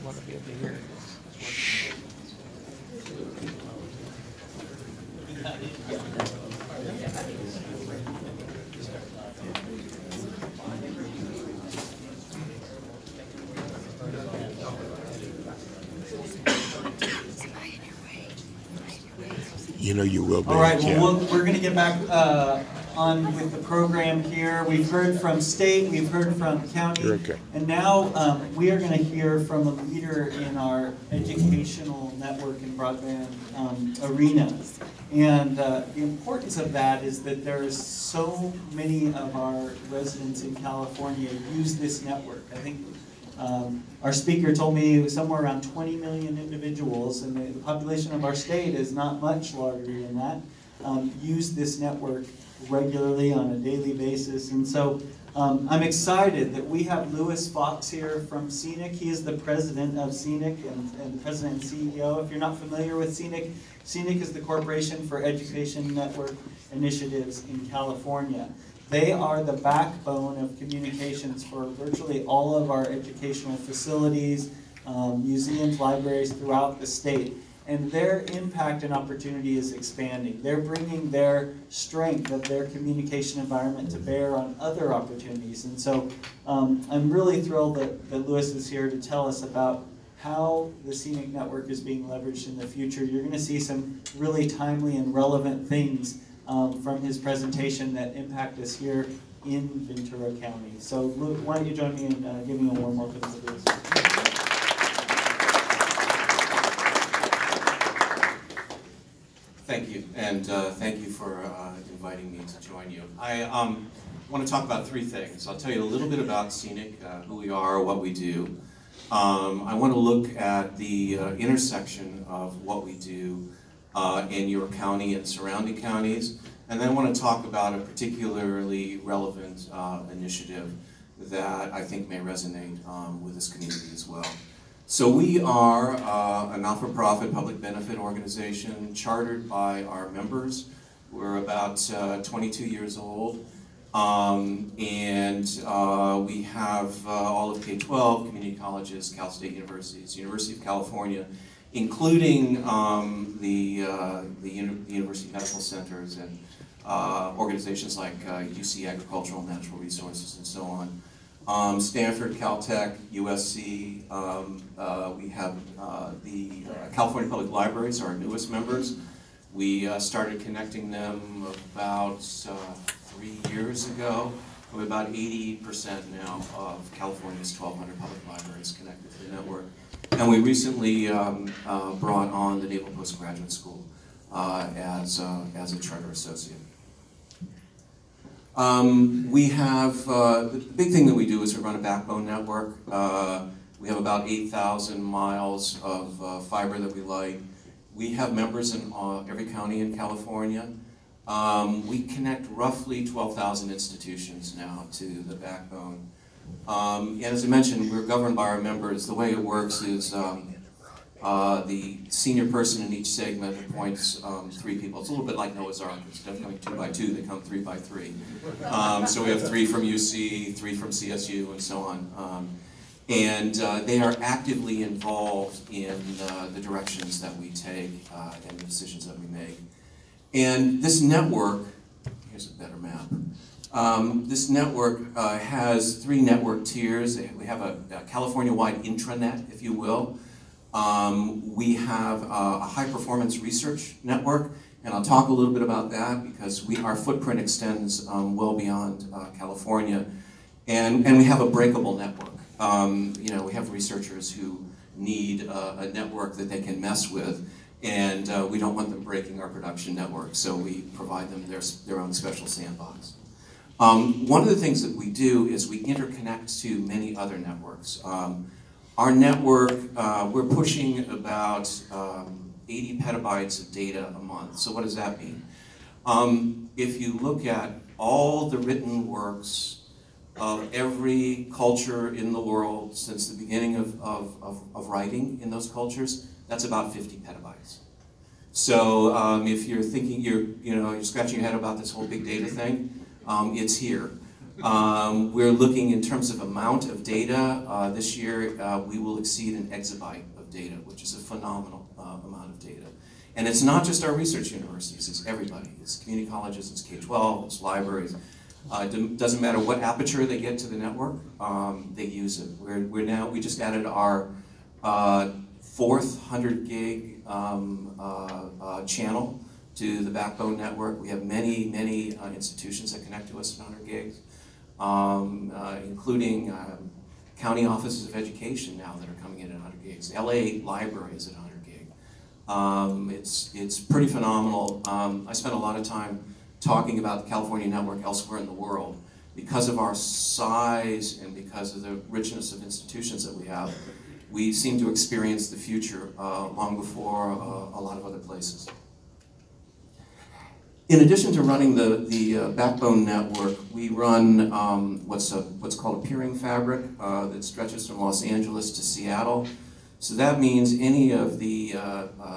You know you will be. All right, well, we're going to get back on with the program here. We've heard from state, we've heard from county, okay. And now we are going to hear from a leader in our educational network and broadband arena. And the importance of that is that there is so many of our residents in California use this network. I think our speaker told me somewhere around 20 million individuals, and the population of our state is not much larger than that, use this network regularly on a daily basis. And so I'm excited that we have Louis Fox here from CENIC. He is the president of CENIC and the president and CEO. If you're not familiar with CENIC, CENIC is the Corporation for Education Network Initiatives in California. They are the backbone of communications for virtually all of our educational facilities, museums, libraries throughout the state. And their impact and opportunity is expanding. They're bringing their strength of their communication environment to bear on other opportunities. And so I'm really thrilled that Louis is here to tell us about how the CENIC network is being leveraged in the future. You're going to see some really timely and relevant things from his presentation that impact us here in Ventura County. So why don't you join me in giving a warm welcome to Louis. Thank you, and thank you for inviting me to join you. I want to talk about three things. I'll tell you a little bit about CENIC, who we are, what we do. I want to look at the intersection of what we do in your county and surrounding counties, and then I want to talk about a particularly relevant initiative that I think may resonate with this community as well. So we are a not-for-profit public benefit organization chartered by our members. We're about 22 years old, and we have all of K-12, community colleges, Cal State universities, University of California, including the university medical centers and organizations like UC Agricultural and Natural Resources and so on. Stanford, Caltech, USC, we have the California Public Libraries are our newest members. We started connecting them about 3 years ago. We're about 80% now of California's 1,200 public libraries connected to the network. And we recently brought on the Naval Postgraduate School as a charter associate. We have, the big thing that we do is we run a backbone network. We have about 8,000 miles of fiber that we light. We have members in every county in California. We connect roughly 12,000 institutions now to the backbone. And as I mentioned, we're governed by our members. The way it works is the senior person in each segment appoints 3 people. It's a little bit like Noah's Ark. Instead of coming 2 by 2, they come 3 by 3. So we have 3 from UC, 3 from CSU, and so on. And they are actively involved in the directions that we take and the decisions that we make. And this network, here's a better map. This network has 3 network tiers. We have a California-wide intranet, if you will. We have a high-performance research network, and I'll talk a little bit about that because our footprint extends well beyond California. And we have a breakable network. We have researchers who need a network that they can mess with, and we don't want them breaking our production network, so we provide them their own special sandbox. One of the things that we do is we interconnect to many other networks. Our network, we're pushing about 80 petabytes of data a month. So what does that mean? If you look at all the written works of every culture in the world since the beginning of writing in those cultures, that's about 50 petabytes. So if you're thinking, you're scratching your head about this whole big data thing, it's here. We're looking in terms of amount of data. This year, we will exceed an exabyte of data, which is a phenomenal amount of data. And it's not just our research universities, it's everybody. It's community colleges, it's K-12, it's libraries. Doesn't matter what aperture they get to the network, they use it. We just added our fourth 100 gig channel to the backbone network. We have many institutions that connect to us at 100 gigs, including county offices of education now that are coming in at 100 gigs. LA Library is at 100 gig. It's pretty phenomenal. I spent a lot of time talking about the California network elsewhere in the world. Because of our size and because of the richness of institutions that we have, we seem to experience the future long before a lot of other places. In addition to running the backbone network, we run what's called a peering fabric that stretches from Los Angeles to Seattle. So that means any of the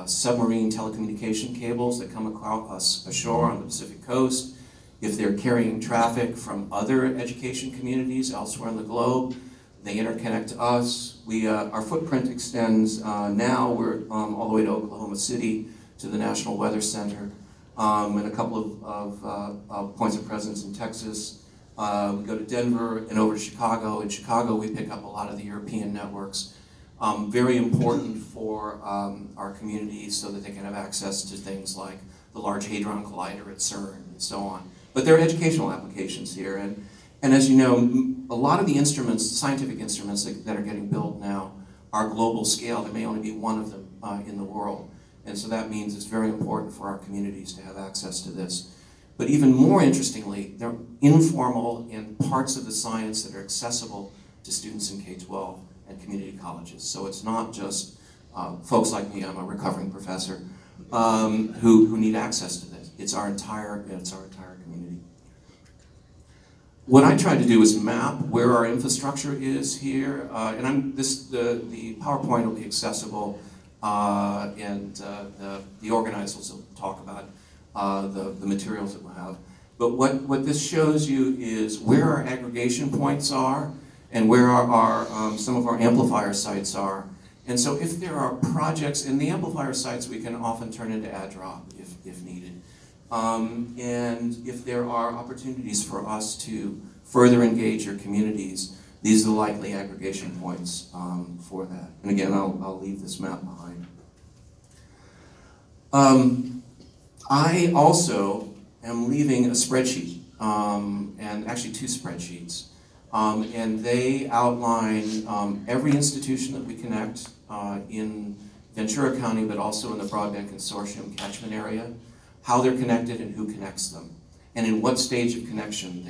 submarine telecommunication cables that come across ashore on the Pacific coast, if they're carrying traffic from other education communities elsewhere in the globe, they interconnect to us. Our footprint extends now, we're all the way to Oklahoma City, to the National Weather Center, and a couple of points of presence in Texas. We go to Denver and over to Chicago. In Chicago, we pick up a lot of the European networks. Very important for our communities so that they can have access to things like the Large Hadron Collider at CERN and so on. But there are educational applications here, and as you know, a lot of the instruments, scientific instruments that are getting built now are global scale. There may only be one of them in the world. And so that means it's very important for our communities to have access to this. But even more interestingly, they're informal in parts of the science that are accessible to students in K-12 and community colleges. So it's not just folks like me, I'm a recovering professor, who need access to this. It's our entire community. What I tried to do is map where our infrastructure is here, and the PowerPoint will be accessible, and the organizers will talk about the materials that we'll have. But what this shows you is where our aggregation points are and where some of our amplifier sites are. And so if there are projects, in the amplifier sites we can often turn into ad drop if needed. And if there are opportunities for us to further engage your communities, these are the likely aggregation points for that. And again, I'll leave this map behind. I also am leaving a spreadsheet, and actually two spreadsheets. And they outline every institution that we connect in Ventura County, but also in the Broadband Consortium catchment area, how they're connected and who connects them, and in what stage of connection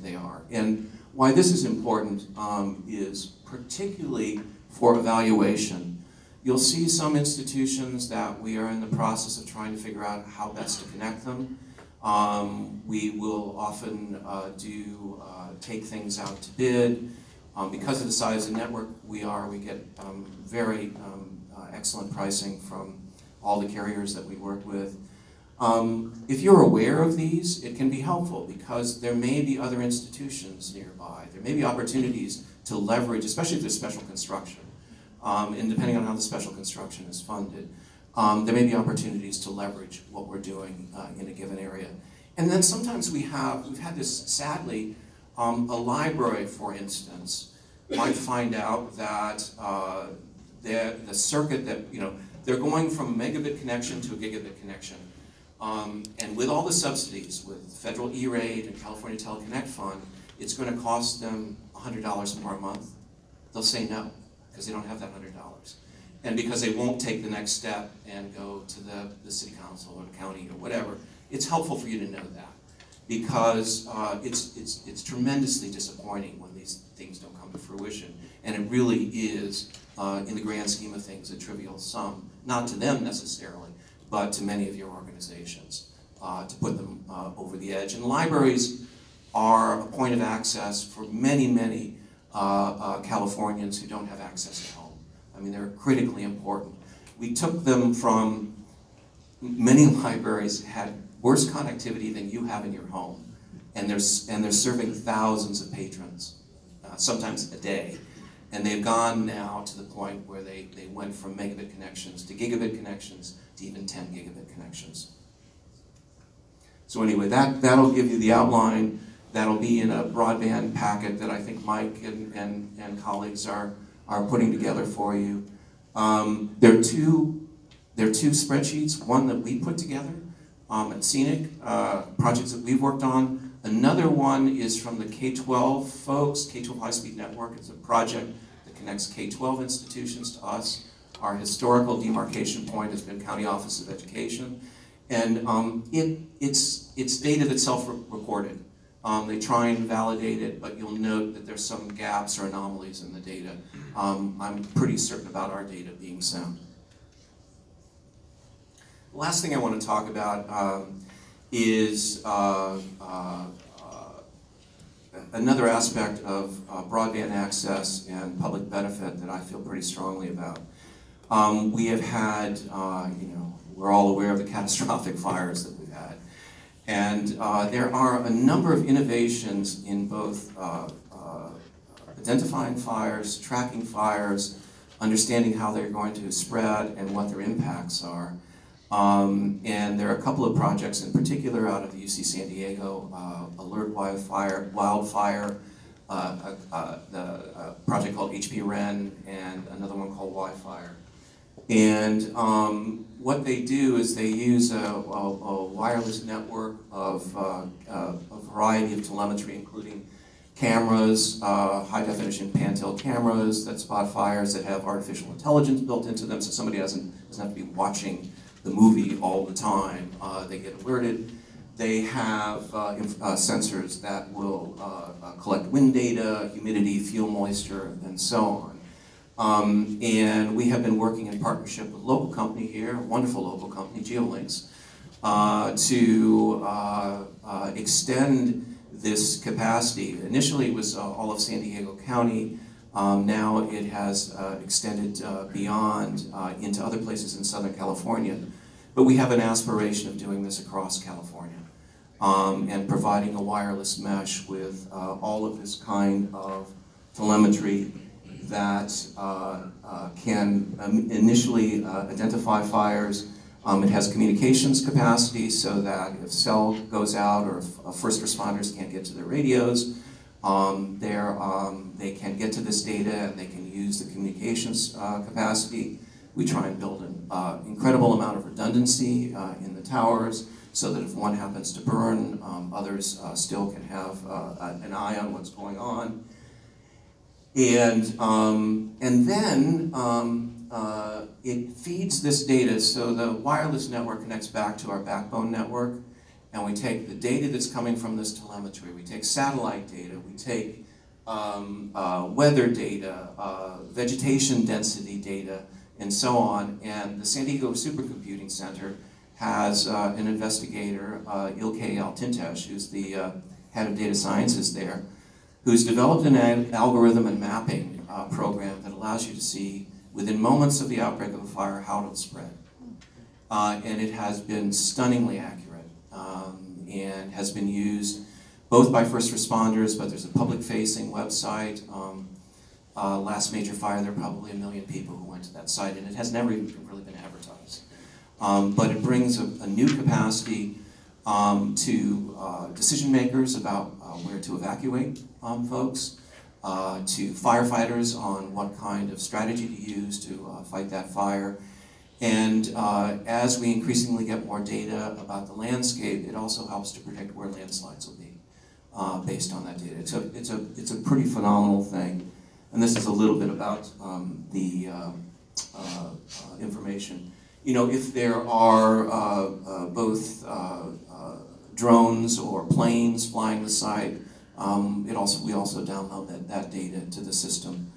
they are. And why this is important is particularly for evaluation. You'll see some institutions that we are in the process of trying to figure out how best to connect them. We will often take things out to bid. Because of the size of the network we get very excellent pricing from all the carriers that we work with. If you're aware of these, it can be helpful because there may be other institutions nearby. There may be opportunities to leverage, especially if there's special construction, and depending on how the special construction is funded. There may be opportunities to leverage what we're doing in a given area. And then sometimes we've had this, sadly, a library, for instance, might find out that the circuit that, they're going from a megabit connection to a gigabit connection. And with all the subsidies, with federal E-rate and California Teleconnect Fund, it's going to cost them $100 more a month. They'll say no, because they don't have that $100. And because they won't take the next step and go to the city council or the county or whatever, it's helpful for you to know that. Because it's tremendously disappointing when these things don't come to fruition. And it really is, in the grand scheme of things, a trivial sum. Not to them necessarily, but to many of your organizations, to put them over the edge. And libraries are a point of access for many Californians who don't have access to home. I mean, they're critically important. We took them from, many libraries had worse connectivity than you have in your home. and they're serving thousands of patrons, sometimes a day. And they've gone now to the point where they went from megabit connections to gigabit connections to even 10 gigabit connections. So anyway, that'll give you the outline. That'll be in a broadband packet that I think Mike and colleagues are putting together for you. There are two spreadsheets, one that we put together at Scenic, projects that we've worked on. Another one is from the K-12 folks, K-12 High-Speed Network. It's a project that connects K-12 institutions to us. Our historical demarcation point has been County Office of Education. And it's data that's self-recorded. They try and validate it, but you'll note that there's some gaps or anomalies in the data. I'm pretty certain about our data being sound. The last thing I want to talk about is another aspect of broadband access and public benefit that I feel pretty strongly about. We have had, we're all aware of the catastrophic fires that we've had. And there are a number of innovations in both identifying fires, tracking fires, understanding how they're going to spread and what their impacts are. And there are a couple of projects in particular out of the UC San Diego, Alert Wildfire, the project called HP-REN, and another one called Wildfire. And what they do is they use a wireless network of a variety of telemetry, including cameras, high-definition pan-tilt cameras that spot fires that have artificial intelligence built into them, so somebody doesn't have to be watching the movie all the time. They get alerted. They have sensors that will collect wind data, humidity, fuel moisture, and so on. And we have been working in partnership with a local company here, a wonderful local company, GeoLinks, to extend this capacity. Initially it was all of San Diego County. Now it has extended beyond into other places in Southern California. But we have an aspiration of doing this across California and providing a wireless mesh with all of this kind of telemetry that can initially identify fires. It has communications capacity so that if cell goes out or if first responders can't get to their radios, they can get to this data and they can use the communications capacity. We try and build an incredible amount of redundancy in the towers so that if one happens to burn, others still can have an eye on what's going on. And then it feeds this data, so the wireless network connects back to our backbone network, and we take the data that's coming from this telemetry, we take satellite data, we take weather data, vegetation density data, and so on. And the San Diego Supercomputing Center has an investigator, Ilkay Altintesh, who's the head of data sciences there, who's developed an algorithm and mapping program that allows you to see within moments of the outbreak of a fire how it'll spread. And it has been stunningly accurate and has been used both by first responders, but there's a public-facing website. Last major fire, there were probably 1 million people who went to that site, and it has never even really been advertised. But it brings a new capacity to decision makers about where to evacuate folks, to firefighters on what kind of strategy to use to fight that fire. And as we increasingly get more data about the landscape, it also helps to predict where landslides will be based on that data. It's a pretty phenomenal thing. And this is a little bit about the information. You know, if there are both drones or planes flying the site, we also download that data to the system.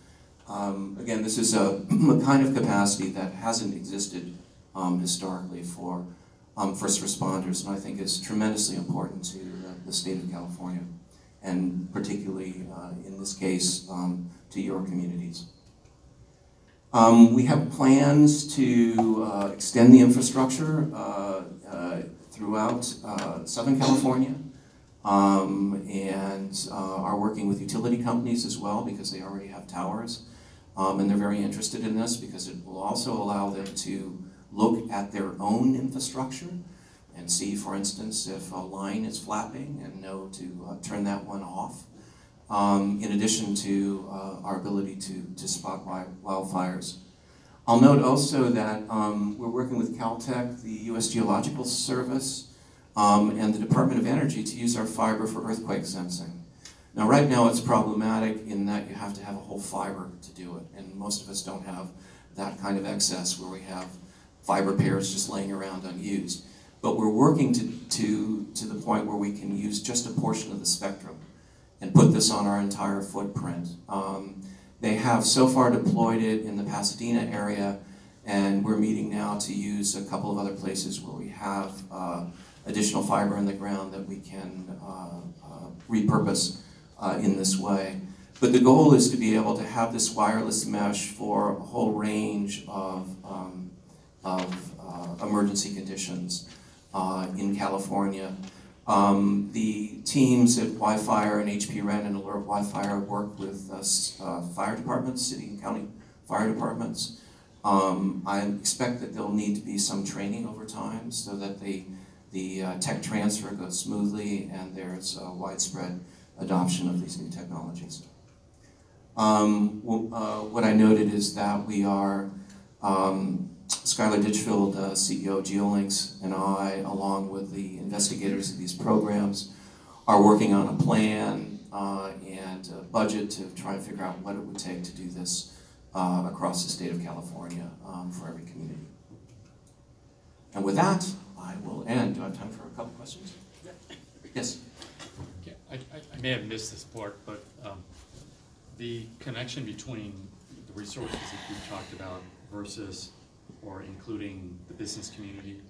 Again, this is a kind of capacity that hasn't existed historically for first responders, and I think is tremendously important to the state of California, and particularly in this case to your communities. We have plans to extend the infrastructure throughout Southern California. and are working with utility companies as well because they already have towers. And they're very interested in this because it will also allow them to look at their own infrastructure and see, for instance, if a line is flapping and know to turn that one off. In addition to our ability to spot wildfires. I'll note also that we're working with Caltech, the U.S. Geological Service, and the Department of Energy to use our fiber for earthquake sensing. Now, right now it's problematic in that you have to have a whole fiber to do it, and most of us don't have that kind of excess where we have fiber pairs just laying around unused. But we're working to the point where we can use just a portion of the spectrum and put this on our entire footprint. They have so far deployed it in the Pasadena area, and we're meeting now to use a couple of other places where we have additional fiber in the ground that we can repurpose in this way. But the goal is to be able to have this wireless mesh for a whole range of emergency conditions in California. The teams at Wildfire and HP Ren and Alert Wildfire work with fire departments, city and county fire departments. I expect that there'll need to be some training over time so that the tech transfer goes smoothly and there's widespread adoption of these new technologies. What I noted is that we are, Skylar Ditchfield, CEO of GeoLinks, and I, along with the investigators of these programs, are working on a plan and a budget to try and figure out what it would take to do this across the state of California for every community. And with that, I will end. Do I have time for a couple questions? Yes? Yeah, I may have missed this part, but the connection between the resources that you talked about versus or including the business community,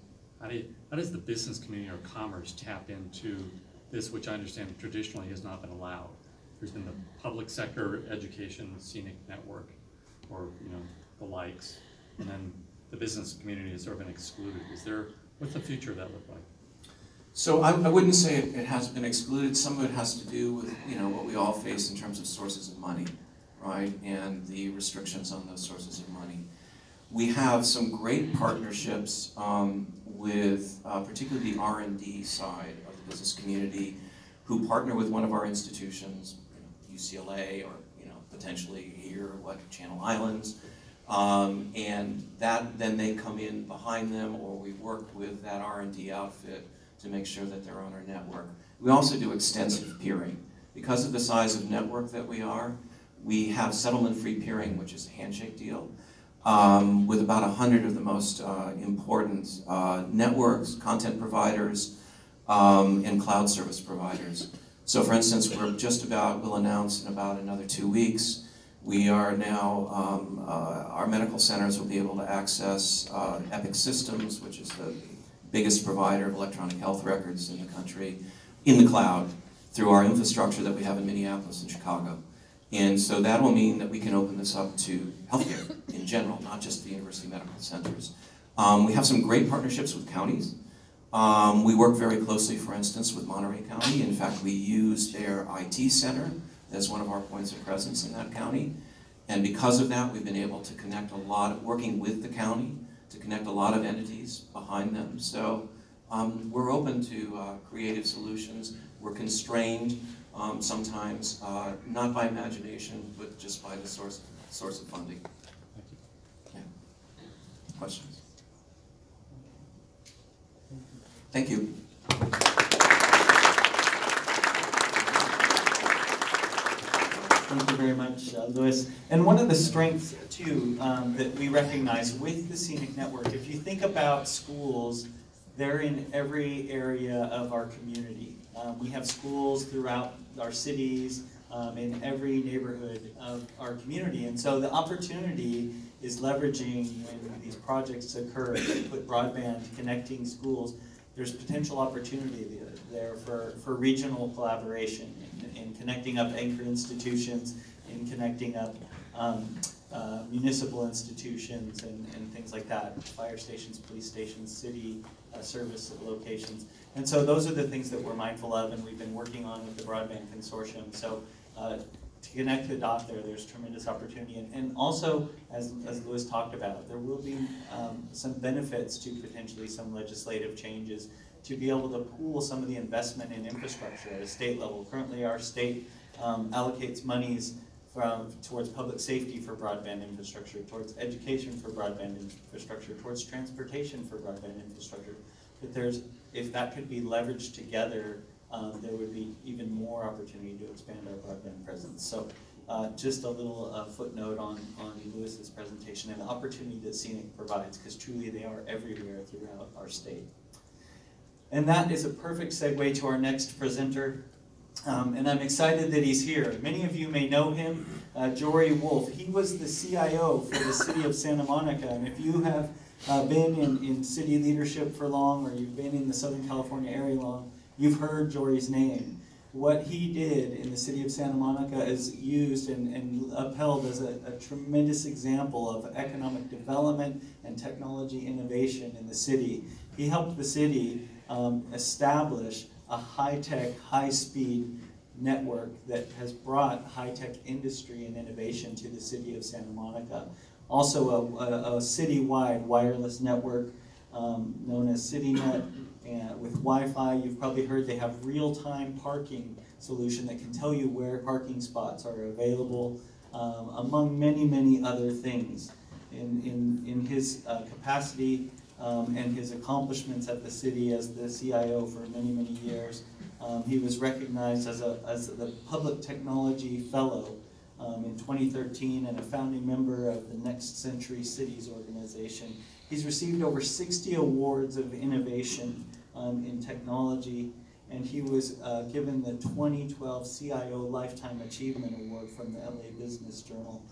how does the business community or commerce tap into this, which I understand traditionally has not been allowed? There's been the public sector education, scenic network, or the likes, and then the business community has sort of been excluded. What's the future of that look like? So I wouldn't say it has been excluded. Some of it has to do with what we all face in terms of sources of money, right, and the restrictions on those sources of money. We have some great partnerships with particularly the R&D side of the business community, who partner with one of our institutions, UCLA or potentially here, Channel Islands, and then they come in behind them, or we work with that R&D outfit to make sure that they're on our network. We also do extensive peering. Because of the size of network that we are, we have settlement-free peering, which is a handshake deal, with about 100 of the most important networks, content providers, and cloud service providers. So for instance, we'll announce in about another 2 weeks, we are now, our medical centers will be able to access Epic Systems, which is the biggest provider of electronic health records in the country, in the cloud, through our infrastructure that we have in Minneapolis and Chicago. And so that will mean that we can open this up to healthcare in general, not just the university medical centers. We have some great partnerships with counties. We work very closely, for instance, with Monterey County. In fact, we use their IT center as one of our points of presence in that county. And because of that, we've been able to connect working with the county, to connect a lot of entities behind them. So we're open to creative solutions. We're constrained sometimes, not by imagination, but just by the source of funding. Yeah. Questions? Thank you. Thank you very much, Louis. And one of the strengths, too, that we recognize with the Scenic Network, if you think about schools, they're in every area of our community. We have schools throughout our cities, in every neighborhood of our community. And so the opportunity is leveraging when these projects occur, to put broadband connecting schools. There's potential opportunity there for regional collaboration in connecting up anchor institutions, in connecting up municipal institutions and things like that, fire stations, police stations, city service locations. And so those are the things that we're mindful of and we've been working on with the Broadband Consortium. So to connect the dot there, there's tremendous opportunity. And also, as Louis talked about, there will be some benefits to potentially some legislative changes to be able to pool some of the investment in infrastructure at a state level. Currently, our state allocates monies towards public safety for broadband infrastructure, towards education for broadband infrastructure, towards transportation for broadband infrastructure. But if that could be leveraged together, there would be even more opportunity to expand our broadband presence. So just a little footnote on Louis's presentation and the opportunity that Scenic provides, because truly they are everywhere throughout our state. And that is a perfect segue to our next presenter. And I'm excited that he's here. Many of you may know him, Jory Wolf. He was the CIO for the city of Santa Monica. And if you have been in city leadership for long, or you've been in the Southern California area long, you've heard Jory's name. What he did in the city of Santa Monica is used and upheld as a tremendous example of economic development and technology innovation in the city. He helped the city establish a high-tech, high-speed network that has brought high-tech industry and innovation to the city of Santa Monica. Also a citywide wireless network known as CityNet, and with Wi-Fi. You've probably heard they have real-time parking solution that can tell you where parking spots are available, among many, many other things. In his capacity and his accomplishments at the city as the CIO for many, many years, he was recognized as the Public Technology Fellow in 2013 and a founding member of the Next Century Cities organization. He's received over 60 awards of innovation in technology, and he was given the 2012 CIO Lifetime Achievement Award from the LA Business Journal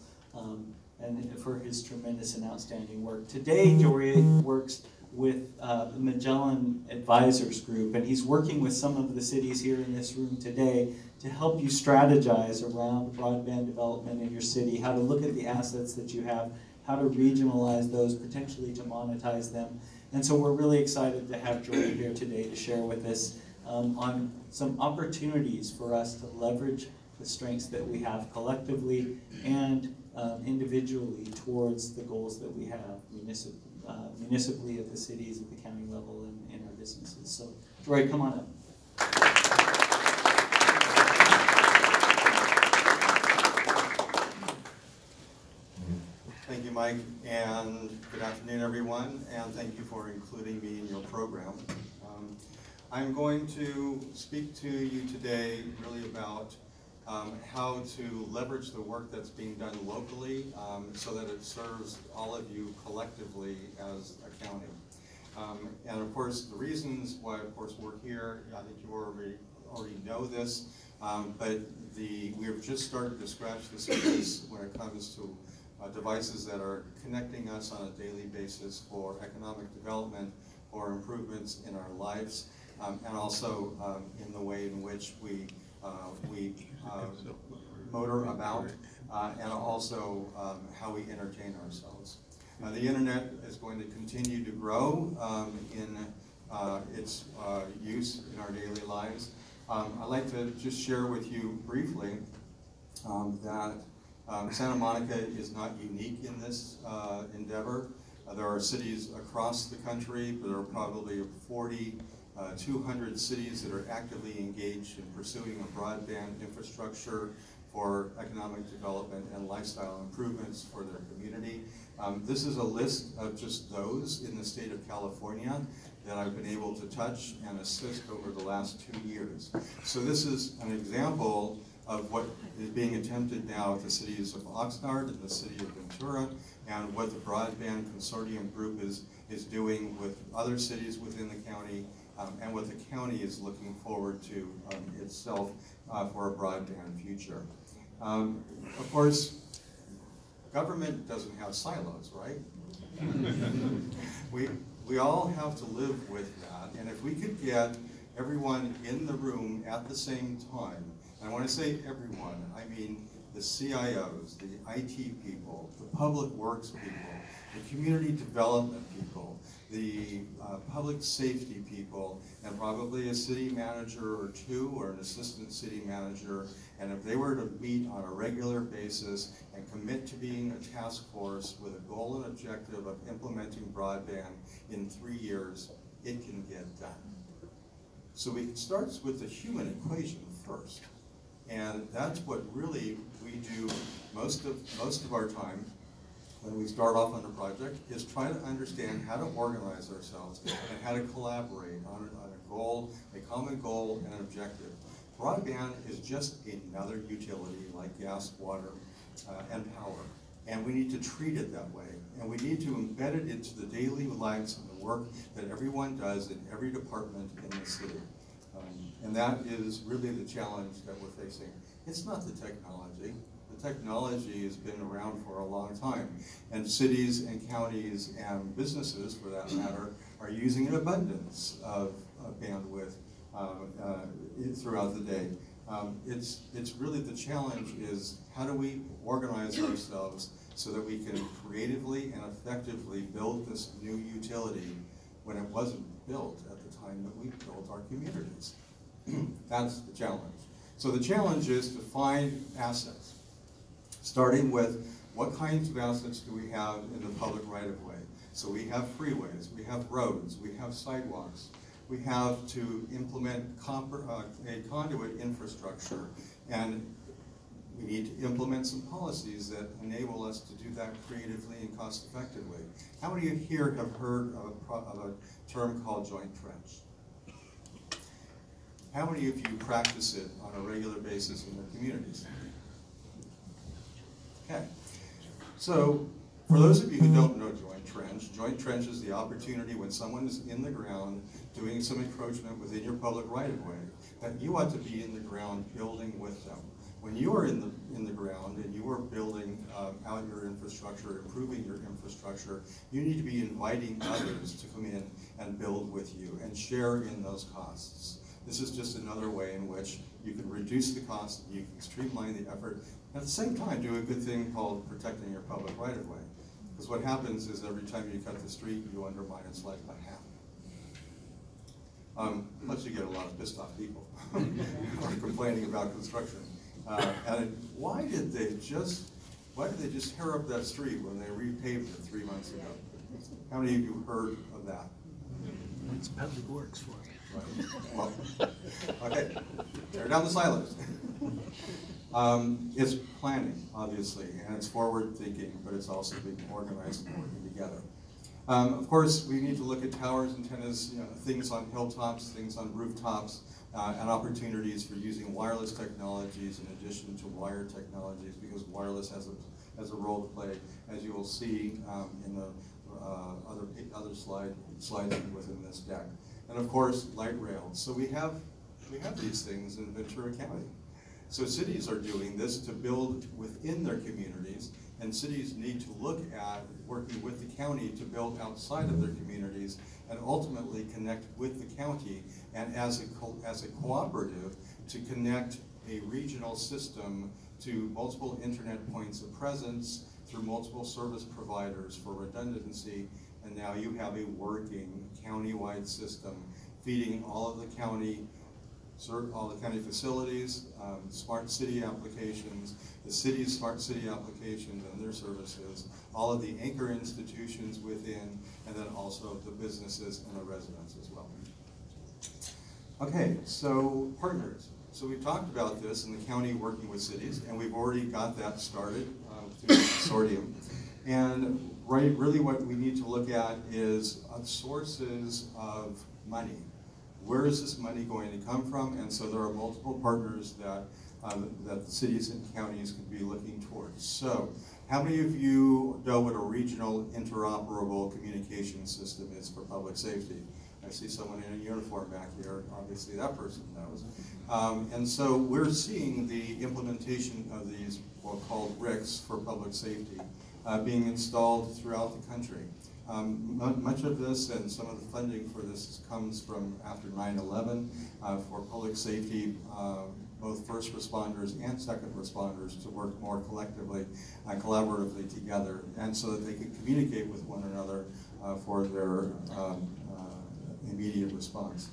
and for his tremendous and outstanding work. Today, Jory works with the Magellan Advisors Group, and he's working with some of the cities here in this room today to help you strategize around broadband development in your city, how to look at the assets that you have, how to regionalize those, potentially to monetize them. And so we're really excited to have Jory here today to share with us on some opportunities for us to leverage the strengths that we have collectively and individually towards the goals that we have municipally at the cities, at the county level, and in our businesses. So, Jory, come on up. Thank you, Mike, and good afternoon, everyone, and thank you for including me in your program. I'm going to speak to you today really about how to leverage the work that's being done locally so that it serves all of you collectively as a county. And of course, the reasons why, of course, we're here, I think you already know this, but we've just started to scratch the surface when it comes to devices that are connecting us on a daily basis for economic development, for improvements in our lives, and also in the way in which we motor about, and also how we entertain ourselves. The internet is going to continue to grow in its use in our daily lives. I'd like to just share with you briefly that Santa Monica is not unique in this endeavor. There are cities across the country, but there are probably 200 cities that are actively engaged in pursuing a broadband infrastructure for economic development and lifestyle improvements for their community. This is a list of just those in the state of California that I've been able to touch and assist over the last 2 years. So this is an example of what is being attempted now at the cities of Oxnard and the city of Ventura, and what the Broadband Consortium Group is doing with other cities within the county, and what the county is looking forward to itself for a broadband future. Of course, government doesn't have silos, right? We all have to live with that, and if we could get everyone in the room at the same time, and when I say everyone, I mean the CIOs, the IT people, the public works people, the community development people, the public safety people, and probably a city manager or two or an assistant city manager. And if they were to meet on a regular basis and commit to being a task force with a goal and objective of implementing broadband in 3 years, it can get done. So it starts with the human equation first. And that's what really we do most of our time when we start off on a project, is try to understand how to organize ourselves and how to collaborate on a goal, a common goal and an objective. Broadband is just another utility like gas, water, and power. And we need to treat it that way. And we need to embed it into the daily lives and the work that everyone does in every department in the city. And that is really the challenge that we're facing. It's not the technology. The technology has been around for a long time. And cities and counties and businesses, for that matter, are using an abundance of bandwidth throughout the day. It's really the challenge is how do we organize ourselves so that we can creatively and effectively build this new utility when it wasn't built at the time that we built our communities. That's the challenge. So the challenge is to find assets, starting with what kinds of assets do we have in the public right-of-way. So we have freeways, we have roads, we have sidewalks, we have to implement a conduit infrastructure, and we need to implement some policies that enable us to do that creatively and cost-effectively. How many of you here have heard of a term called joint trench? How many of you practice it on a regular basis in your communities? Okay. So, for those of you who don't know joint trench is the opportunity when someone is in the ground doing some encroachment within your public right-of-way, that you ought to be in the ground building with them. When you are in the ground and you are building out your infrastructure, improving your infrastructure, you need to be inviting others to come in and build with you and share in those costs. This is just another way in which you can reduce the cost, you can streamline the effort, and at the same time do a good thing called protecting your public right-of-way. Because what happens is every time you cut the street, you undermine its life by half. Unless you get a lot of pissed off people who are complaining about construction. And why did they just tear up that street when they repaved it 3 months ago? How many of you heard of that? It's Public Works for me. Right. Well, okay, tear down the silos. It's planning, obviously, and it's forward thinking, but it's also being organized and working together. Of course, we need to look at towers, antennas, things on hilltops, things on rooftops, and opportunities for using wireless technologies in addition to wired technologies, because wireless has a role to play, as you will see in the other slides within this deck. And of course, light rail. So we have these things in Ventura County. So cities are doing this to build within their communities, and cities need to look at working with the county to build outside of their communities and ultimately connect with the county, and as a cooperative to connect a regional system to multiple internet points of presence through multiple service providers for redundancy. And now you have a working county-wide system feeding all of the county facilities, smart city applications, the city's smart city applications and their services, all of the anchor institutions within, and then also the businesses and the residents as well. Okay, so partners. So we've talked about this in the county working with cities, and we've already got that started through the consortium. And really what we need to look at is sources of money. Where is this money going to come from? And so there are multiple partners that the cities and counties could be looking towards. So how many of you know what a regional interoperable communication system is for public safety? I see someone in a uniform back here. Obviously that person knows. And so we're seeing the implementation of these, what are called RICs for public safety, being installed throughout the country. Much of this and some of the funding for this comes from after 9/11 for public safety both first responders and second responders to work more collectively and collaboratively together, and so that they can communicate with one another for their immediate response.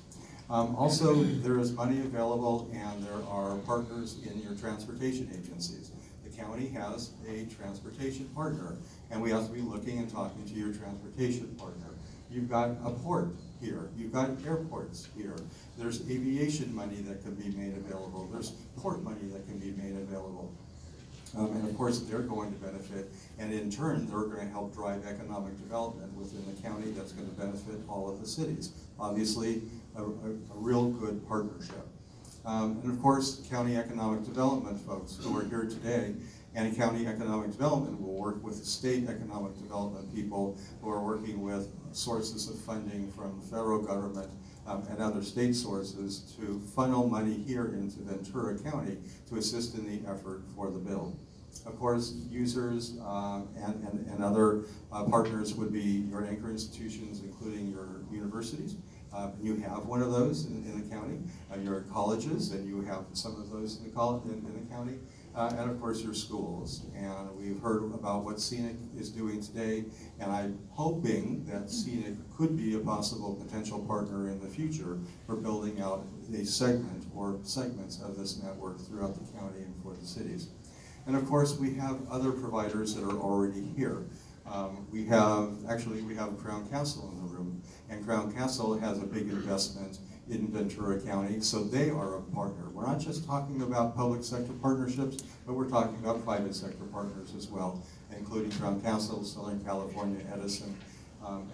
Also, there is money available and there are partners in your transportation agencies. The county has a transportation partner, and we have to be looking and talking to your transportation partner. You've got a port here, you've got airports here, there's aviation money that can be made available, there's port money that can be made available. And of course, they're going to benefit, and in turn, they're going to help drive economic development within the county that's going to benefit all of the cities. Obviously, a real good partnership. And of course, county economic development folks who are here today, and county economic development will work with the state economic development people who are working with sources of funding from the federal government and other state sources to funnel money here into Ventura County to assist in the effort for the bill. Of course, users and other partners would be your anchor institutions, including your universities. You have one of those in the county, your colleges, and you have some of those in the county, and of course your schools. And we've heard about what Scenic is doing today, and I'm hoping that Scenic could be a possible potential partner in the future for building out a segment or segments of this network throughout the county and for the cities. And of course, we have other providers that are already here. We have Crown Castle in the room, and Crown Castle has a big investment in Ventura County, so they are a partner. We're not just talking about public sector partnerships, but we're talking about private sector partners as well, including Crown Castle, Southern California, Edison,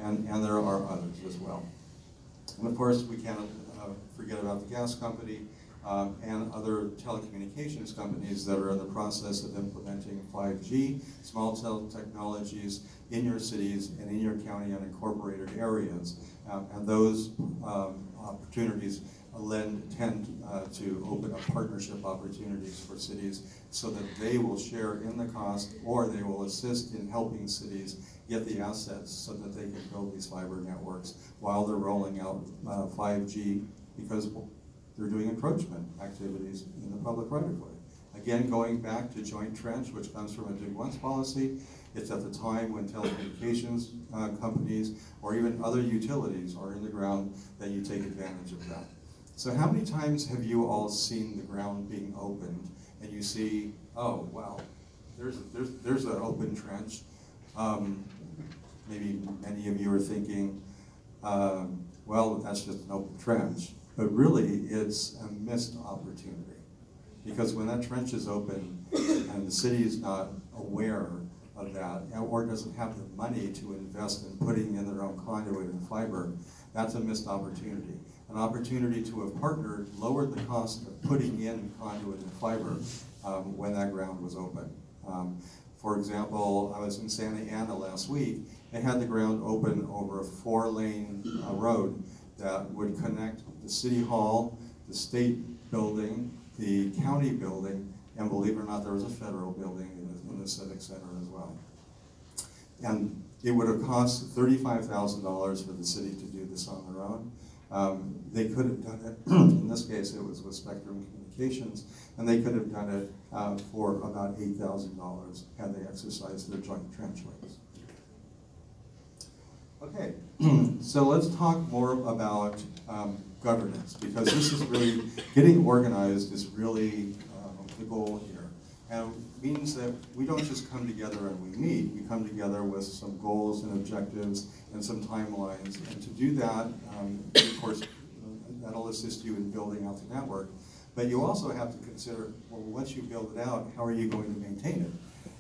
and there are others as well. And of course, we can't forget about the gas company and other telecommunications companies that are in the process of implementing 5G, small cell technologies in your cities and in your county unincorporated areas. And those opportunities tend to open up partnership opportunities for cities so that they will share in the cost, or they will assist in helping cities get the assets so that they can build these fiber networks while they're rolling out 5G, because they're doing encroachment activities in the public right-of-way. Again, going back to joint trench, which comes from a dig once policy, it's at the time when telecommunications companies or even other utilities are in the ground that you take advantage of that. So how many times have you all seen the ground being opened and you see, oh, wow, there's an open trench. Maybe many of you are thinking, well, that's just an open trench. But really, it's a missed opportunity. Because when that trench is open and the city is not aware of that, or doesn't have the money to invest in putting in their own conduit and fiber, that's a missed opportunity. An opportunity to have partnered lowered the cost of putting in conduit and fiber when that ground was open. For example, I was in Santa Ana last week. They had the ground open over a 4-lane road that would connect the city hall, the state building, the county building, and believe it or not, there was a federal building in the civic center as well. And it would have cost $35,000 for the city to do this on their own. They could have done it, in this case it was with Spectrum Communications, and they could have done it for about $8,000 had they exercised their joint trench rights. Okay, so let's talk more about governance, because this is really, getting organized is really the goal here. And it means that we don't just come together and we meet, we come together with some goals and objectives and some timelines. And to do that, of course, that'll assist you in building out the network. But you also have to consider, well, once you build it out, how are you going to maintain it?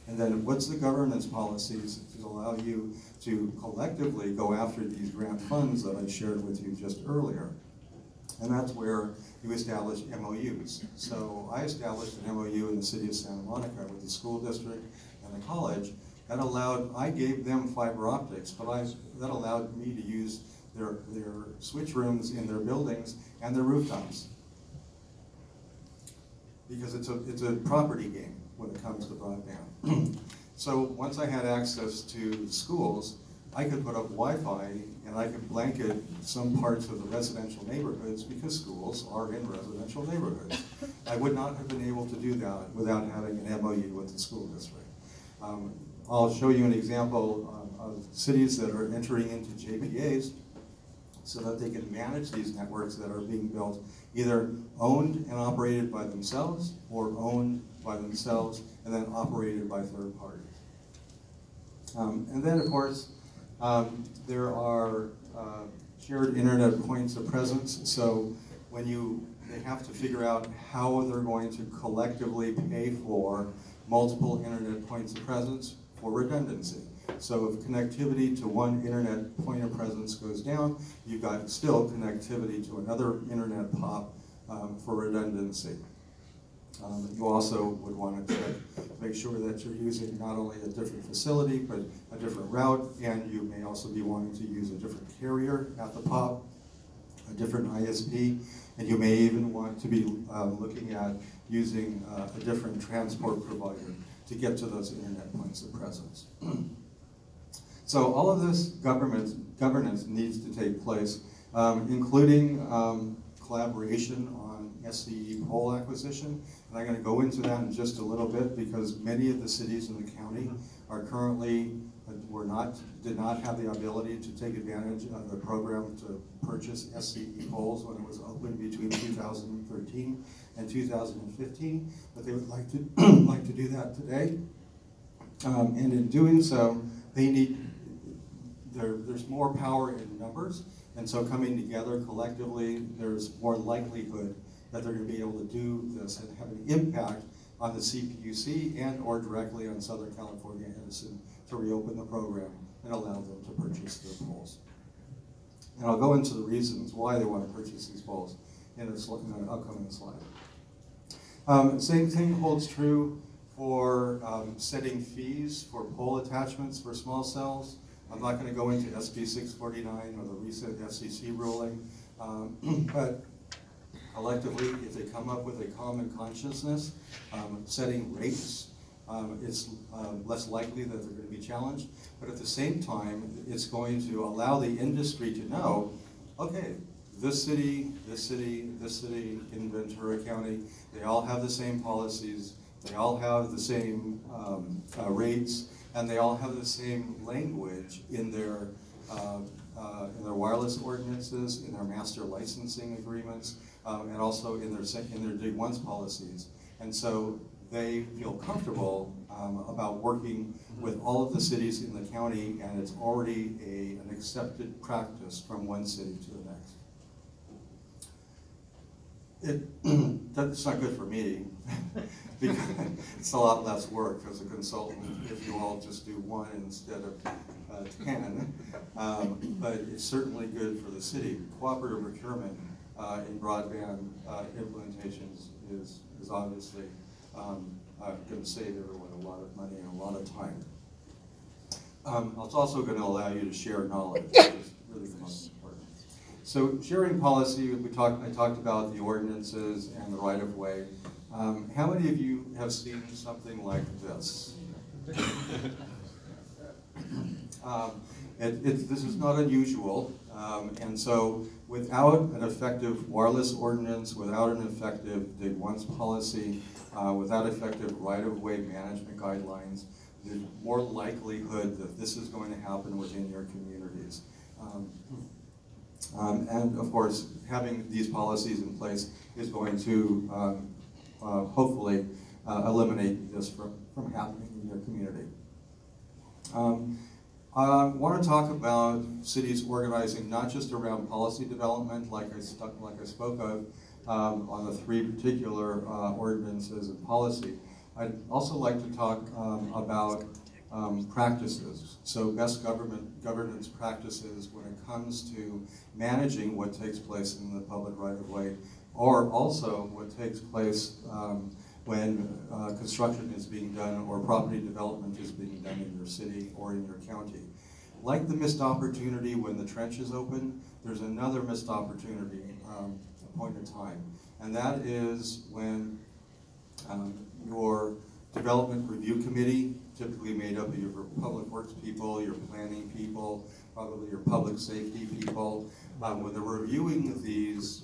And then what's the governance policies to allow you to collectively go after these grant funds that I shared with you just earlier? And that's where you establish MOUs. So I established an MOU in the city of Santa Monica with the school district and the college that allowed, I gave them fiber optics, but that allowed me to use their switch rooms in their buildings and their rooftops. Because it's a property game when it comes to broadband. So once I had access to schools, I could put up Wi-Fi and I could blanket some parts of the residential neighborhoods, because schools are in residential neighborhoods. I would not have been able to do that without having an MOU with the school district. I'll show you an example of cities that are entering into JPAs so that they can manage these networks that are being built, either owned and operated by themselves or owned by themselves and then operated by third parties. And then, of course, there are shared internet points of presence. So when they have to figure out how they're going to collectively pay for multiple internet points of presence for redundancy. So if connectivity to one internet point of presence goes down, you've got still connectivity to another internet POP for redundancy. You also would want to check to make sure that you're using not only a different facility, but a different route, and you may also be wanting to use a different carrier at the POP, a different ISP, and you may even want to be looking at using a different transport provider to get to those internet points of presence. So all of this governance needs to take place, including collaboration on SCE pole acquisition. And I'm going to go into that in just a little bit because many of the cities in the county are currently, did not have the ability to take advantage of the program to purchase SCE poles when it was open between 2013 and 2015, but they would like to like to do that today. And in doing so, they need, there's more power in numbers, and so coming together collectively, there's more likelihood that they're going to be able to do this and have an impact on the CPUC and or directly on Southern California Edison to reopen the program and allow them to purchase their poles. And I'll go into the reasons why they want to purchase these poles in an upcoming slide. Same thing holds true for setting fees for pole attachments for small cells. I'm not going to go into SB 649 or the recent FCC ruling, but collectively, if they come up with a common consciousness, setting rates, it's less likely that they're going to be challenged. But at the same time, it's going to allow the industry to know, okay, this city, this city, this city in Ventura County, they all have the same policies, they all have the same rates, and they all have the same language in their wireless ordinances, in their master licensing agreements, and also in their Dig Once policies. And so they feel comfortable about working with all of the cities in the county, and it's already an accepted practice from one city to the next. That's not good for me, because it's a lot less work as a consultant if you all just do one instead of 10. But it's certainly good for the city. Cooperative procurement in broadband implementations is obviously going to save everyone a lot of money and a lot of time. It's also going to allow you to share knowledge, which is really the most important. So sharing policy, I talked about the ordinances and the right-of-way. How many of you have seen something like this? This is not unusual, and so without an effective wireless ordinance, without an effective Dig Once policy, without effective right-of-way management guidelines, there's more likelihood that this is going to happen within your communities. And of course, having these policies in place is going to hopefully eliminate this from happening in your community. I want to talk about cities organizing not just around policy development, like I spoke of on the three particular ordinances and policy. I'd also like to talk about practices, so best governance practices when it comes to managing what takes place in the public right-of-way, or also what takes place when construction is being done or property development is being done in your city or in your county. Like the missed opportunity when the trench is open, there's another missed opportunity, a point in time, and that is when your development review committee, typically made up of your public works people, your planning people, probably your public safety people, when they're reviewing these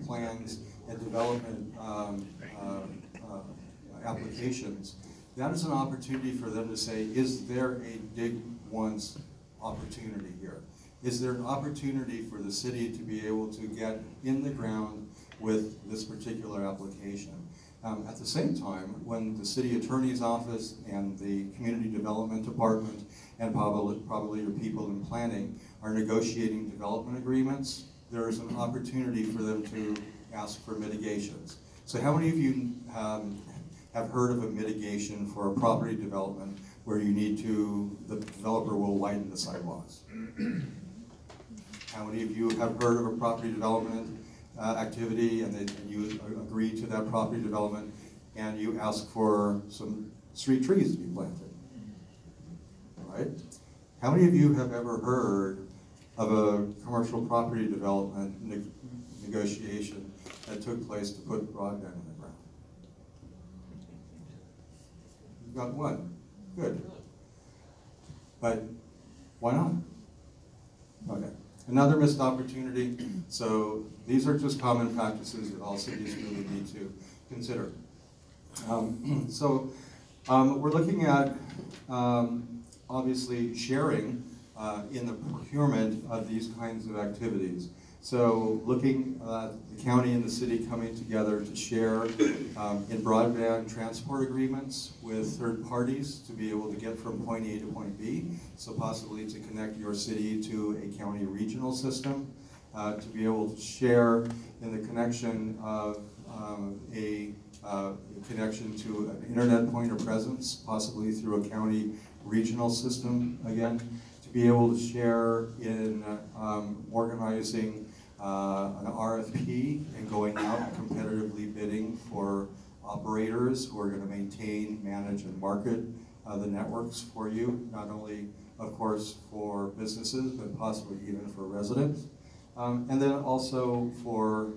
plans and development applications, that is an opportunity for them to say, is there a dig once opportunity here? Is there an opportunity for the city to be able to get in the ground with this particular application? At the same time, when the city attorney's office and the community development department and probably your people in planning are negotiating development agreements, there is an opportunity for them to ask for mitigations. So how many of you have heard of a mitigation for a property development where you need to, the developer will widen the sidewalks? How many of you have heard of a property development activity and you agree to that property development and you ask for some street trees to be planted? All right? How many of you have ever heard of a commercial property development negotiation that took place to put broadband in the ground? You've got one. Good. But why not? Okay. Another missed opportunity. So these are just common practices that all cities really need to consider. We're looking at obviously sharing in the procurement of these kinds of activities. So looking at the county and the city coming together to share in broadband transport agreements with third parties to be able to get from point A to point B, so possibly to connect your city to a county regional system, to be able to share in the connection of a connection to an internet point of presence, possibly through a county regional system again, to be able to share in organizing an RFP and going out competitively bidding for operators who are going to maintain, manage, and market the networks for you, not only, of course, for businesses, but possibly even for residents. And then also for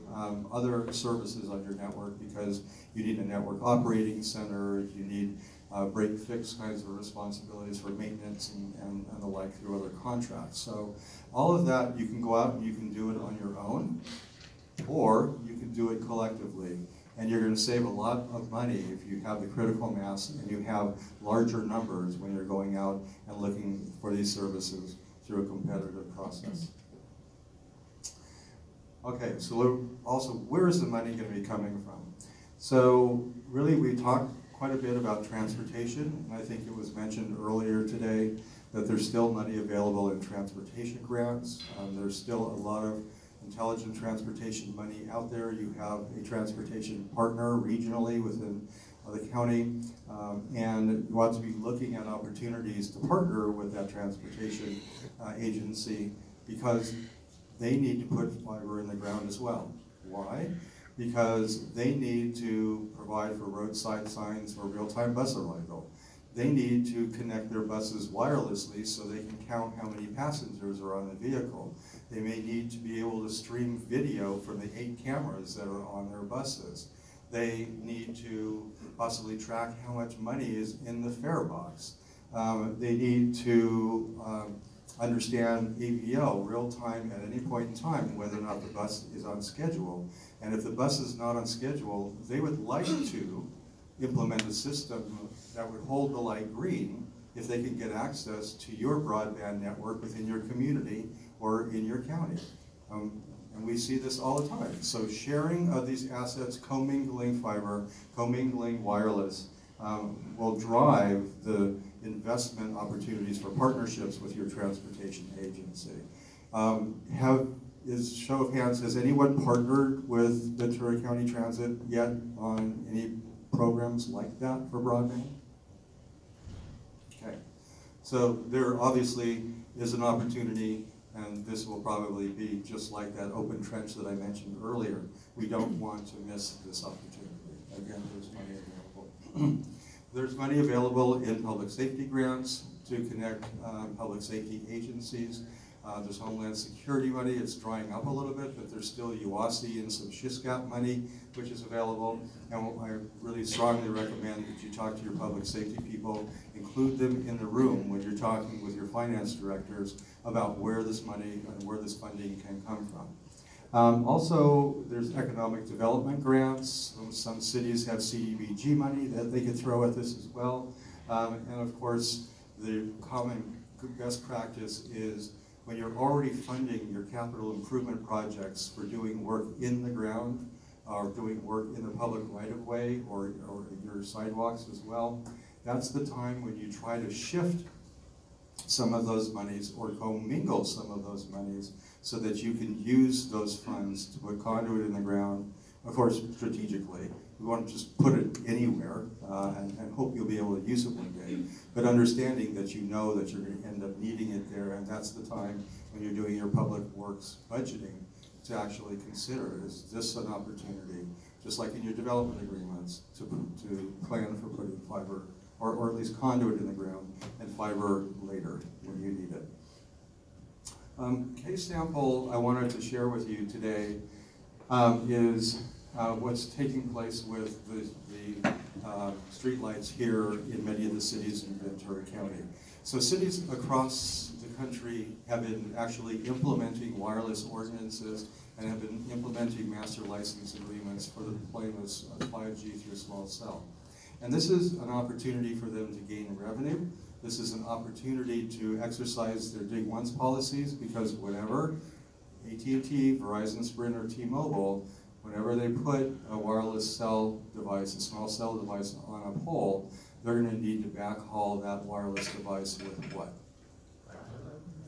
other services on your network, because you need a network operating center, you need break-fix kinds of responsibilities for maintenance and the like through other contracts. So all of that, you can go out and you can do it on your own, or you can do it collectively. And you're going to save a lot of money if you have the critical mass and you have larger numbers when you're going out and looking for these services through a competitive process. Okay, so also, where is the money going to be coming from? So really, we talked quite a bit about transportation, and I think it was mentioned earlier today that there's still money available in transportation grants. There's still a lot of intelligent transportation money out there. You have a transportation partner regionally within the county, and you ought to be looking at opportunities to partner with that transportation agency, because they need to put fiber in the ground as well. Why? Because they need to provide for roadside signs for real-time bus arrival. They need to connect their buses wirelessly so they can count how many passengers are on the vehicle. They may need to be able to stream video from the 8 cameras that are on their buses. They need to possibly track how much money is in the fare box. They need to understand AVL, real time at any point in time, whether or not the bus is on schedule. And if the bus is not on schedule, they would like to implement a system that would hold the light green if they can get access to your broadband network within your community or in your county. And we see this all the time. So sharing of these assets, commingling fiber, commingling wireless, will drive the investment opportunities for partnerships with your transportation agency. Show of hands, has anyone partnered with Ventura County Transit yet on any programs like that for broadband? Okay, so there obviously is an opportunity, and this will probably be just like that open trench that I mentioned earlier. We don't want to miss this opportunity. Again, there's money available. There's money available in public safety grants to connect public safety agencies. There's Homeland Security money. It's drying up a little bit, but there's still UASI and some SHISCAP money, which is available. And I really strongly recommend that you talk to your public safety people, include them in the room when you're talking with your finance directors about where this money and where this funding can come from. Also, there's economic development grants. Some cities have CDBG money that they could throw at this as well. And of course, the common best practice is when you're already funding your capital improvement projects for doing work in the ground, or doing work in the public right-of-way, or your sidewalks as well, that's the time when you try to shift some of those monies or commingle some of those monies so that you can use those funds to put conduit in the ground, of course, strategically. We want to just put it anywhere and hope you'll be able to use it one day, but understanding that you know that you're going to end up needing it there, and that's the time when you're doing your public works budgeting to actually consider, is this an opportunity, just like in your development agreements, to plan for putting fiber, or at least conduit in the ground, and fiber later when you need it. Case sample I wanted to share with you today is what's taking place with the streetlights here in many of the cities in Ventura County. So cities across the country have been actually implementing wireless ordinances and have been implementing master license agreements for the deployments of 5G through small cell. And this is an opportunity for them to gain revenue. This is an opportunity to exercise their Dig Once policies, because whenever AT&T, Verizon, Sprint, or T-Mobile, whenever they put a wireless cell device, a small cell device on a pole, they're going to need to backhaul that wireless device with what?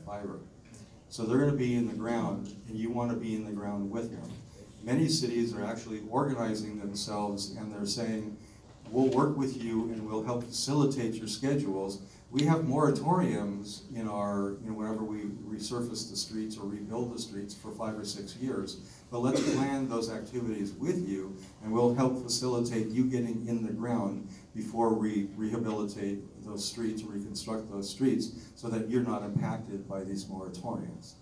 Fiber. So they're going to be in the ground, and you want to be in the ground with them. Many cities are actually organizing themselves, and they're saying, we'll work with you and we'll help facilitate your schedules. We have moratoriums in our, whenever we resurface the streets or rebuild the streets for 5 or 6 years. But let's plan those activities with you, and we'll help facilitate you getting in the ground before we rehabilitate those streets or reconstruct those streets, so that you're not impacted by these moratoriums.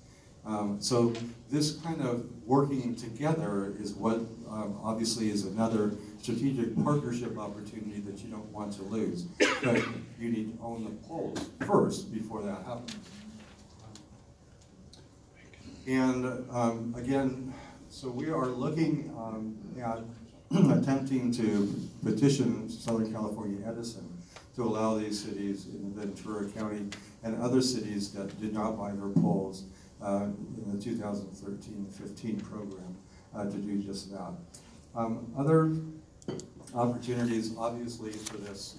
So this kind of working together is what obviously is another strategic partnership opportunity that you don't want to lose. But you need to own the poles first before that happens. And again, so we are looking at attempting to petition Southern California Edison to allow these cities in Ventura County and other cities that did not buy their poles in the 2013-15 program to do just that. Other opportunities, obviously, for this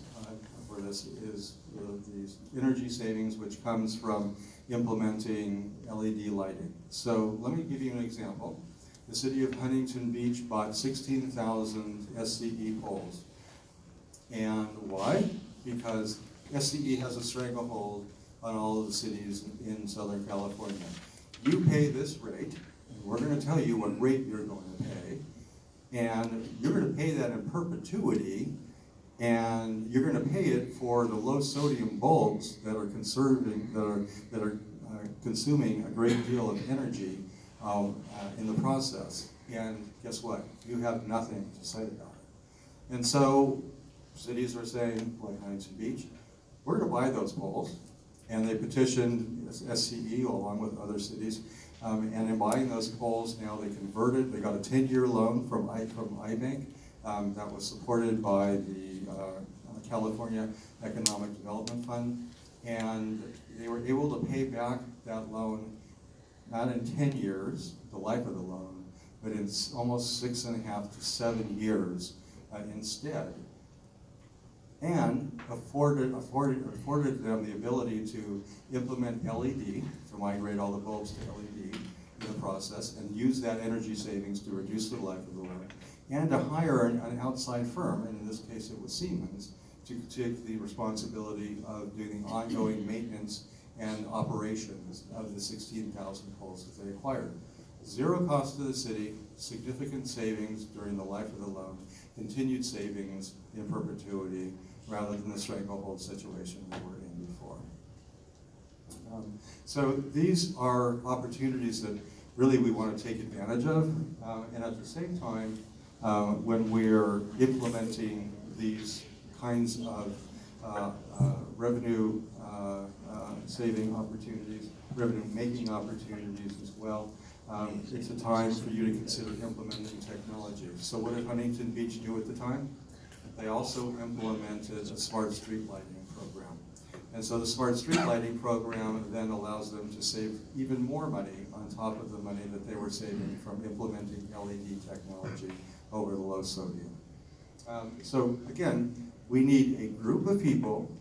is the energy savings, which comes from implementing LED lighting. So let me give you an example. The city of Huntington Beach bought 16,000 SCE poles. And why? Because SCE has a stranglehold on all of the cities in Southern California. You pay this rate, and we're going to tell you what rate you're going to pay, and you're going to pay that in perpetuity, and you're going to pay it for the low sodium bulbs that are consuming a great deal of energy in the process. And guess what? You have nothing to say about it. And so cities are saying, like Huntington Beach, we're going to buy those poles. And they petitioned SCE along with other cities. And in buying those poles, now they converted. They got a 10-year loan from iBank that was supported by the California Economic Development Fund. And they were able to pay back that loan not in 10 years, the life of the loan, but in almost 6.5 to 7 years instead. And afforded them the ability to implement LED, to migrate all the bulbs to LED in the process, and use that energy savings to reduce the life of the loan, and to hire an outside firm, and in this case it was Siemens, to take the responsibility of doing the ongoing maintenance and operations of the 16,000 poles that they acquired. Zero cost to the city, significant savings during the life of the loan, continued savings in perpetuity, rather than the stranglehold situation we were in before. So these are opportunities that really we want to take advantage of, and at the same time, when we're implementing these kinds of revenue saving opportunities, revenue making opportunities as well, It's a time for you to consider implementing technology. So what did Huntington Beach do at the time? They also implemented a smart street lighting program. And so the smart street lighting program then allows them to save even more money on top of the money that they were saving from implementing LED technology over the low sodium. So again, we need a group of people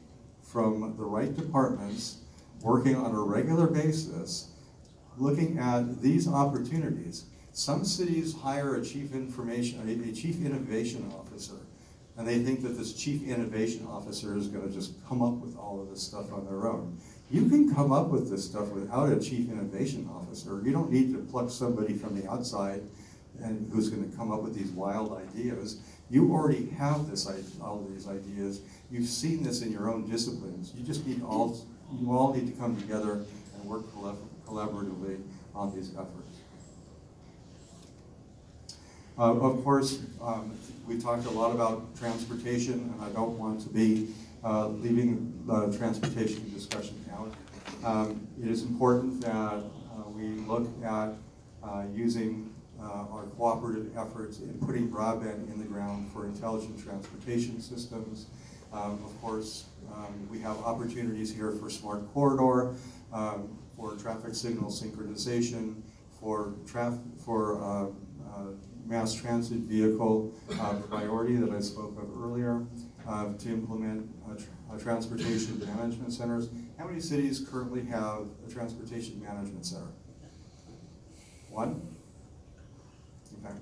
from the right departments working on a regular basis, looking at these opportunities. Some cities hire a chief innovation officer, and they think that this chief innovation officer is going to just come up with all of this stuff on their own. You can come up with this stuff without a chief innovation officer. You don't need to pluck somebody from the outside and who's going to come up with these wild ideas. You already have all of these ideas. You've seen this in your own disciplines. You just need you all need to come together and work collaboratively on these efforts. Of course, we talked a lot about transportation, and I don't want to be leaving the transportation discussion out. It is important that we look at using our cooperative efforts in putting broadband in the ground for intelligent transportation systems. Of course, we have opportunities here for smart corridor, for traffic signal synchronization, for mass transit vehicle priority that I spoke of earlier, to implement transportation management centers. How many cities currently have a transportation management center? One? Okay.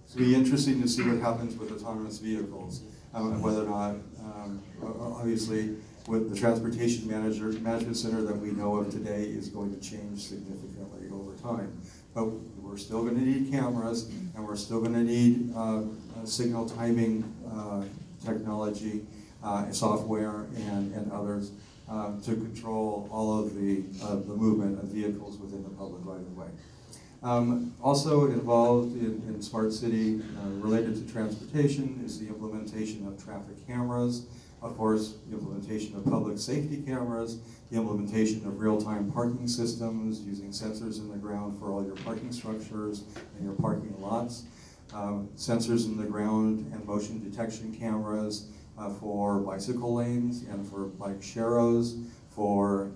It's going to be interesting to see what happens with autonomous vehicles, and whether or not, obviously, with the transportation management center that we know of today is going to change significantly over time. But we're still going to need cameras, and we're still going to need signal timing technology, software, and others to control all of the movement of vehicles within the public right-of-way. Also involved in Smart City, related to transportation, is the implementation of traffic cameras, of course, the implementation of public safety cameras, the implementation of real-time parking systems using sensors in the ground for all your parking structures and your parking lots, sensors in the ground and motion detection cameras for bicycle lanes and for bike sharrows, for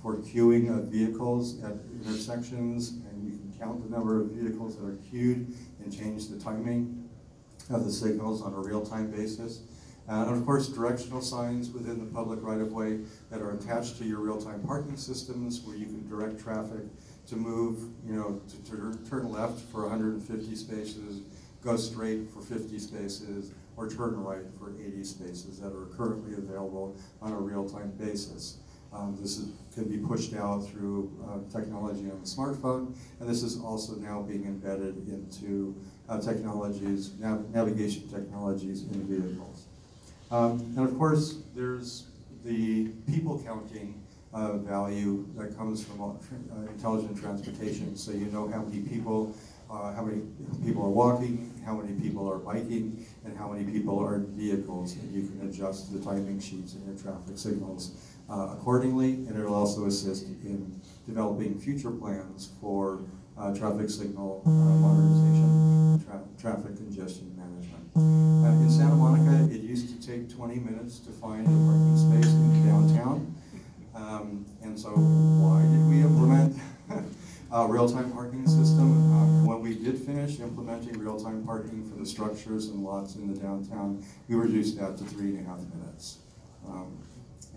queuing of vehicles at intersections, and you can count the number of vehicles that are queued and change the timing of the signals on a real-time basis. And of course, directional signs within the public right-of-way that are attached to your real-time parking systems, where you can direct traffic to move, to turn left for 150 spaces, go straight for 50 spaces, or turn right for 80 spaces that are currently available on a real-time basis. This can be pushed out through technology on the smartphone, and this is also now being embedded into technologies, navigation technologies in vehicles. And of course, there's the people counting value that comes from intelligent transportation. So you know how many people are walking, how many people are biking, and how many people are in vehicles, and you can adjust the timing sheets in your traffic signals accordingly, and it will also assist in developing future plans for traffic signal modernization, traffic congestion management. In Santa Monica, it used to take 20 minutes to find a parking space in downtown, and so why did we implement a real-time parking system? When we did finish implementing real-time parking for the structures and lots in the downtown, we reduced that to 3.5 minutes.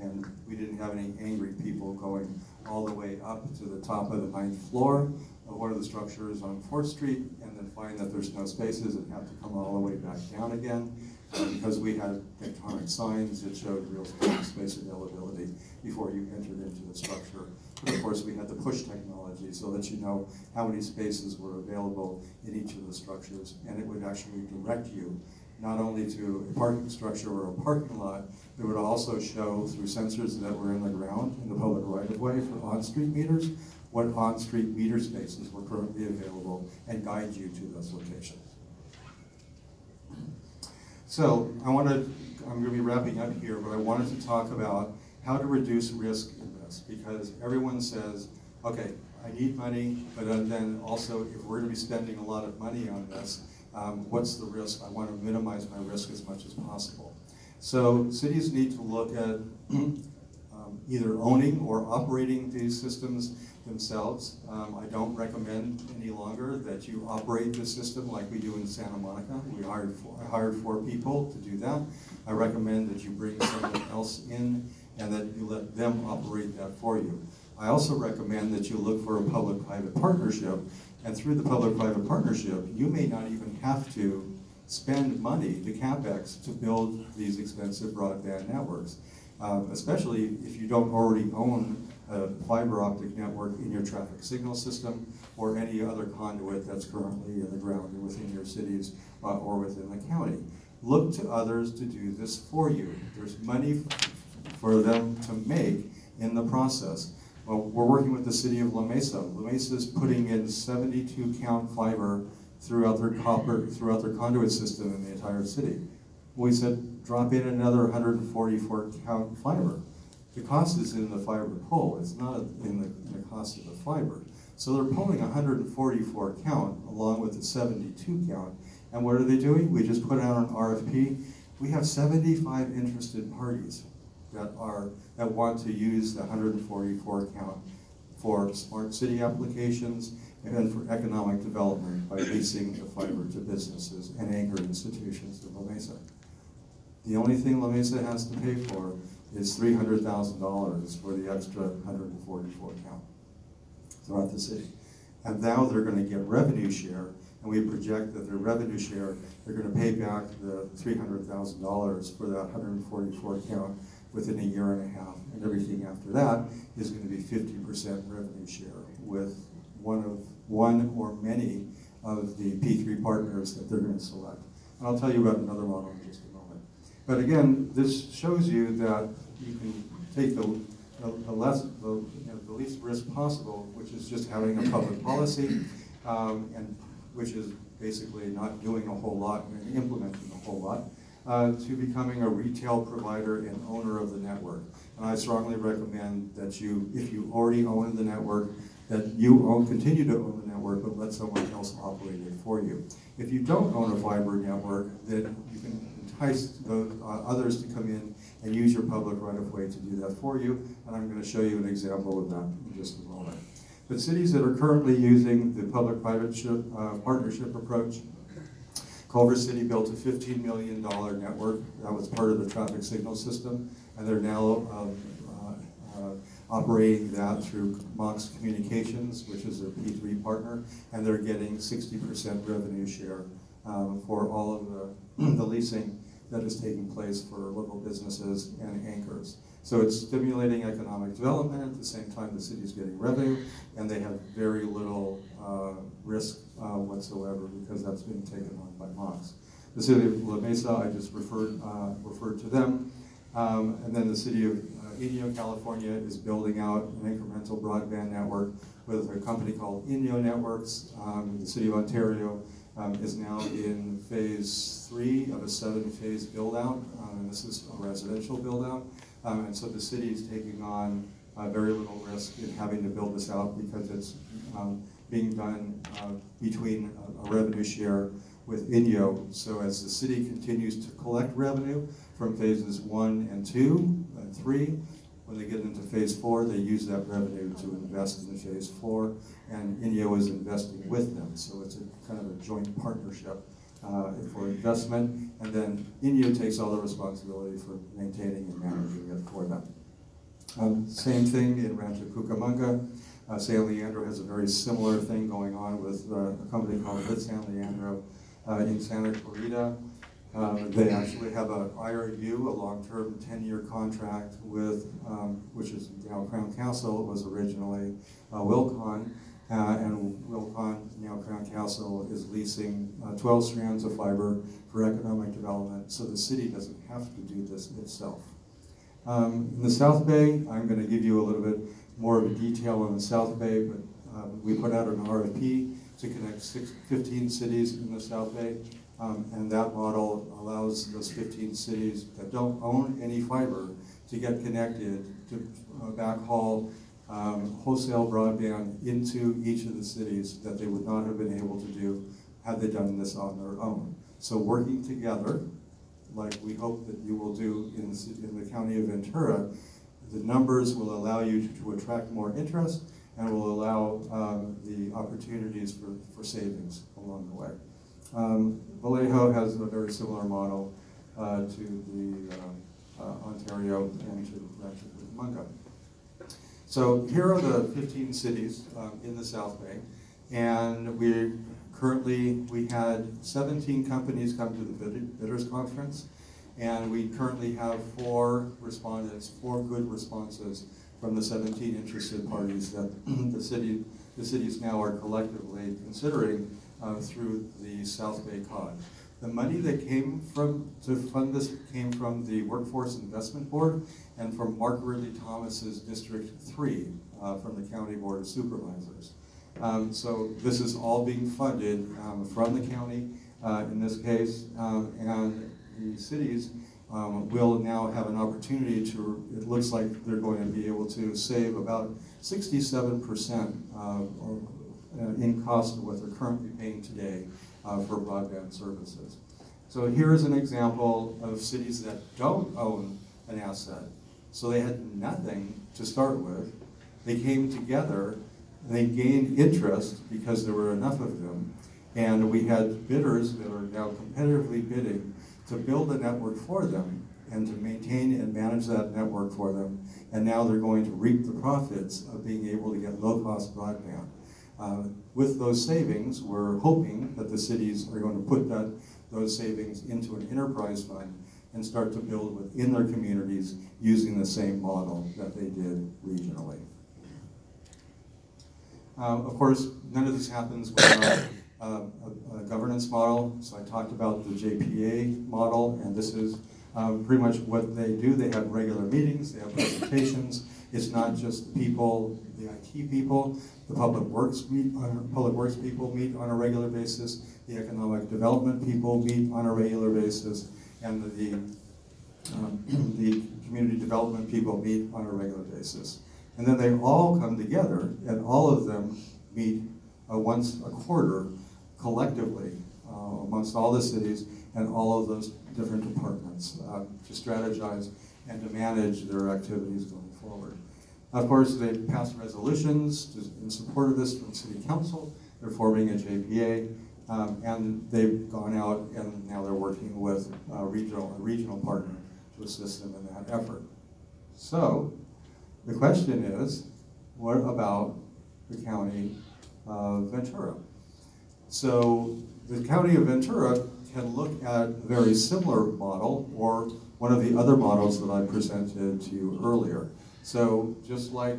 And we didn't have any angry people going all the way up to the top of the 9th floor of one of the structures on 4th Street and then find that there's no spaces and have to come all the way back down again because we had tectonic signs that showed real space availability before you entered into the structure. But of course, we had the push technology so that you know how many spaces were available in each of the structures, and it would actually direct you not only to a parking structure or a parking lot, it would also show through sensors that were in the ground in the public right-of-way for on-street meters, what on-street meter spaces were currently available and guide you to those locations. So I'm going to be wrapping up here, but I wanted to talk about how to reduce risk in this. this, because everyone says, okay, I need money, but then also if we're going to be spending a lot of money on this, what's the risk? I want to minimize my risk as much as possible. So cities need to look at either owning or operating these systems themselves. I don't recommend any longer that you operate the system like we do in Santa Monica. I hired 4 people to do that. I recommend that you bring someone else in and that you let them operate that for you. I also recommend that you look for a public-private partnership, and through the public-private partnership, you may not even have to spend money, the CapEx, to build these expensive broadband networks, especially if you don't already own a fiber optic network in your traffic signal system or any other conduit that's currently in the ground within your cities or within the county. Look to others to do this for you. There's money for them to make in the process. Well, we're working with the city of La Mesa. La Mesa is putting in 72 count fiber throughout their conduit system in the entire city. We said, drop in another 144 count fiber. The cost is in the fiber pull, it's not in the cost of the fiber. So they're pulling 144 count along with the 72 count. And what are they doing? We just put out an RFP. We have 75 interested parties that want to use the 144 count for smart city applications and for economic development by leasing the fiber to businesses and anchor institutions in La Mesa. The only thing La Mesa has to pay for is $300,000 for the extra 144 count throughout the city. And now they're going to get revenue share, and we project that their revenue share, they're going to pay back the $300,000 for that 144 count within a year and a half, and everything after that is going to be 50% revenue share with one or many of the P3 partners that they're going to select. And I'll tell you about another model in just a moment. But again, this shows you that you can take the least risk possible, which is just having a public policy, and which is basically not doing a whole lot and implementing a whole lot, to becoming a retail provider and owner of the network. And I strongly recommend that you, if you already own the network, that you continue to own the network, but let someone else operate it for you. If you don't own a fiber network, then you can entice those, others to come in and use your public right-of-way to do that for you, and I'm going to show you an example of that in just a moment. But cities that are currently using the public-private partnership approach, Culver City built a $15 million network. That was part of the traffic signal system, and they're now operating that through Mox Communications, which is their P3 partner, and they're getting 60% revenue share for all of the leasing that is taking place for local businesses and anchors. So it's stimulating economic development. At the same time, the city's getting revenue, and they have very little risk whatsoever because that's being taken on by Mox. The city of La Mesa, I just referred to them. And then the city of Inyo, California is building out an incremental broadband network with a company called Inyo Networks. The city of Ontario is now in phase 3 of a 7-phase build-out, and this is a residential build-out. And so the city is taking on very little risk in having to build this out because it's being done between a revenue share with Inyo. So as the city continues to collect revenue from phases 1 and 2 and 3, when they get into phase 4, they use that revenue to invest in phase 4, and Inyo is investing with them. So it's a kind of a joint partnership for investment, and then Inyo takes all the responsibility for maintaining and managing it for them. Same thing in Rancho Cucamonga. San Leandro has a very similar thing going on with a company called San Leandro in Santa Clarita. They actually have an IRU, a long-term 10-year contract with, which is now Crown Castle. It was originally Wilcon, and Wilcon, now Crown Castle, is leasing 12 strands of fiber for economic development, so the city doesn't have to do this itself. In the South Bay, I'm going to give you a little bit more of a detail on the South Bay, but we put out an RFP to connect 15 cities in the South Bay. And that model allows those 15 cities that don't own any fiber to get connected to backhaul wholesale broadband into each of the cities that they would not have been able to do had they done this on their own. So working together, like we hope that you will do in the county of Ventura, the numbers will allow you to attract more interest and will allow the opportunities for savings along the way. Vallejo has a very similar model to the Ontario and to Rancho Cucamonga. So here are the 15 cities in the South Bay, and we had 17 companies come to the bidders conference, and we currently have 4 respondents, 4 good responses from the 17 interested parties that the cities now are collectively considering through the South Bay COD. The money that came to fund this came from the Workforce Investment Board and from Mark Ridley Thomas's District 3 from the County Board of Supervisors. So this is all being funded from the county in this case, and the cities will now have an opportunity to, it looks like they're going to be able to save about 67% in cost of what they're currently paying today for broadband services. So here's an example of cities that don't own an asset. So they had nothing to start with. They came together, they gained interest because there were enough of them, and we had bidders that are now competitively bidding to build a network for them and to maintain and manage that network for them, and now they're going to reap the profits of being able to get low-cost broadband. With those savings, we're hoping that the cities are going to put those savings into an enterprise fund and start to build within their communities using the same model that they did regionally. Of course, none of this happens without a governance model. So I talked about the JPA model, and this is pretty much what they do. They have regular meetings, they have presentations. It's not just the people, the IT people, the public works people meet on a regular basis, the economic development people meet on a regular basis, and the community development people meet on a regular basis. And then they all come together, and all of them meet once a quarter collectively amongst all the cities and all of those different departments to strategize and to manage their activities going forward. Of course, they passed resolutions in support of this from City Council. They're forming a JPA, and they've gone out and now they're working with a regional partner to assist them in that effort. So, the question is, what about the county of Ventura? So the county of Ventura can look at a very similar model or one of the other models that I presented to you earlier. So just like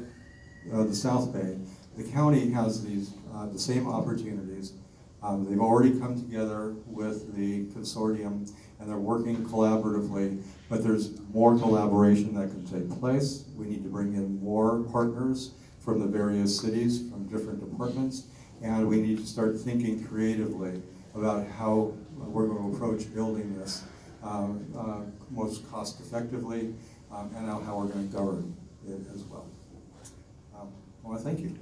the South Bay, the county has these the same opportunities. They've already come together with the consortium and they're working collaboratively, but there's more collaboration that can take place. We need to bring in more partners from the various cities, from different departments, and we need to start thinking creatively about how we're going to approach building this most cost effectively, and how we're going to govern it as well. I want to thank you.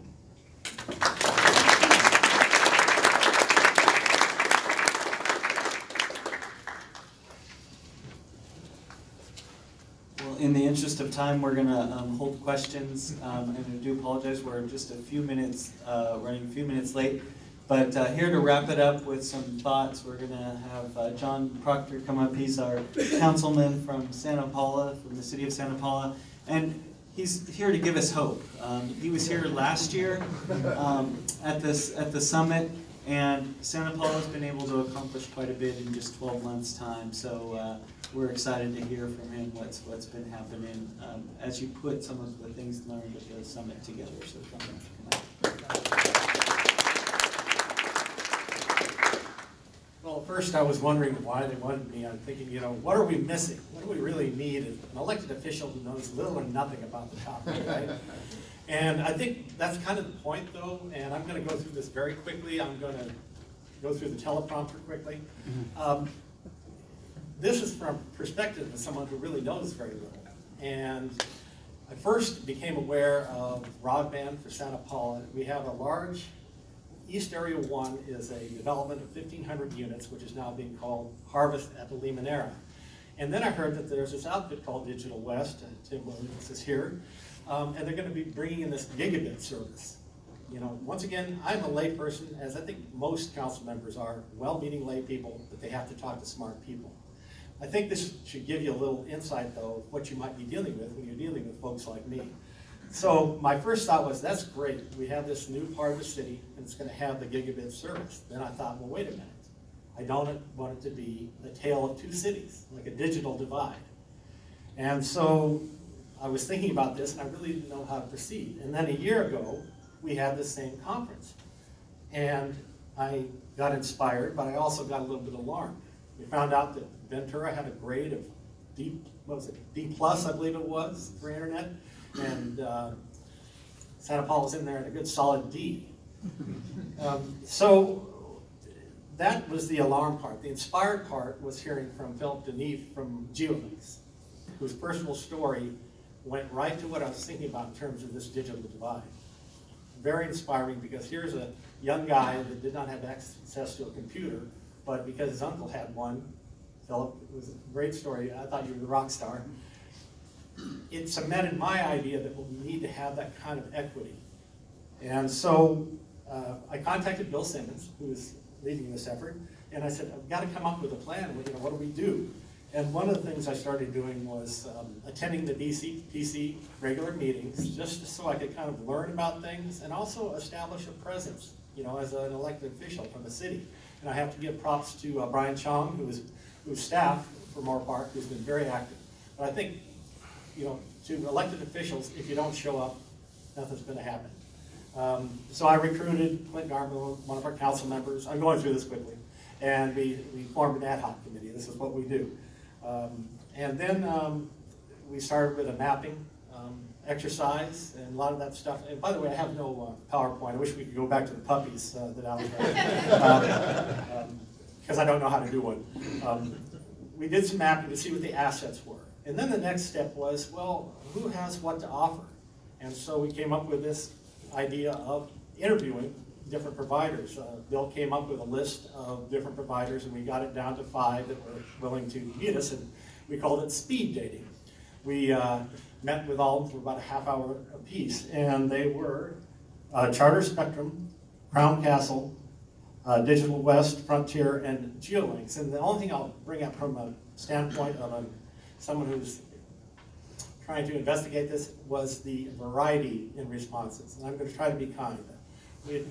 In the interest of time, we're going to hold questions, and I do apologize, we're just a few minutes, running a few minutes late. But here to wrap it up with some thoughts, we're going to have John Proctor come up. He's our councilman from Santa Paula, from the city of Santa Paula, and he's here to give us hope. He was here last year at the summit, and Santa Paula's been able to accomplish quite a bit in just 12 months' time. So we're excited to hear from him what's been happening as you put some of the things learned at the summit together. So come on. Well, first I was wondering why they wanted me. I'm thinking, what are we missing? What do we really need? An elected official who knows little or nothing about the topic, right? And I think that's kind of the point, though, and I'm going to go through this very quickly. I'm going to go through the teleprompter quickly. This is from perspective of someone who really knows very little. And I first became aware of Broadband for Santa Paula. We have a large, East Area 1 is a development of 1,500 units, which is now being called Harvest at the Limonera. And then I heard that there's this outfit called Digital West, and Tim Williams is here, and they're going to be bringing in this gigabit service. You know, once again, I'm a lay person, as I think most council members are, well-meaning lay people, but they have to talk to smart people. I think this should give you a little insight, though, of what you might be dealing with when you're dealing with folks like me. So my first thought was, that's great. We have this new part of the city, and it's going to have the gigabit service. Then I thought, well, wait a minute. I don't want it to be a tale of two cities, like a digital divide. And so I was thinking about this, and I really didn't know how to proceed. And then a year ago, we had this same conference. And I got inspired, but I also got a little bit alarmed. We found out that Ventura had a grade of D, what was it, D+, I believe it was, for internet. And Santa Paula was in there at a good solid D. So that was the alarm part. The inspired part was hearing from Philip Deneef from GeoLinks, whose personal story went right to what I was thinking about in terms of this digital divide. Very inspiring, because here's a young guy that did not have access to a computer, but because his uncle had one, Philip, it was a great story. I thought you were the rock star. It cemented my idea that we need to have that kind of equity. And so I contacted Bill Simmons, who is leading this effort, and I said, I've got to come up with a plan. You know, what do we do? And one of the things I started doing was attending the DC regular meetings, just so I could kind of learn about things and also establish a presence, you know, as an elected official from the city. And I have to give props to Brian Chong, who's staff for Moore Park, who's been very active. But I think, you know, to elected officials, if you don't show up, nothing's going to happen. So I recruited Clint Garmo, one of our council members. I'm going through this quickly. And we formed an ad hoc committee. This is what we do. And then we started with a mapping exercise and a lot of that stuff. And by the way, I have no PowerPoint. I wish we could go back to the puppies that I was because I don't know how to do one. We did some mapping to see what the assets were. And then the next step was, well, who has what to offer? And so we came up with this idea of interviewing different providers. Bill came up with a list of different providers, and we got it down to 5 that were willing to meet us, and we called it speed dating. We met with all of them for about a half hour apiece, and they were Charter Spectrum, Crown Castle, Digital West, Frontier, and GeoLinks. And the only thing I'll bring up from a standpoint of someone who's trying to investigate this was the variety in responses, and I'm going to try to be kind. It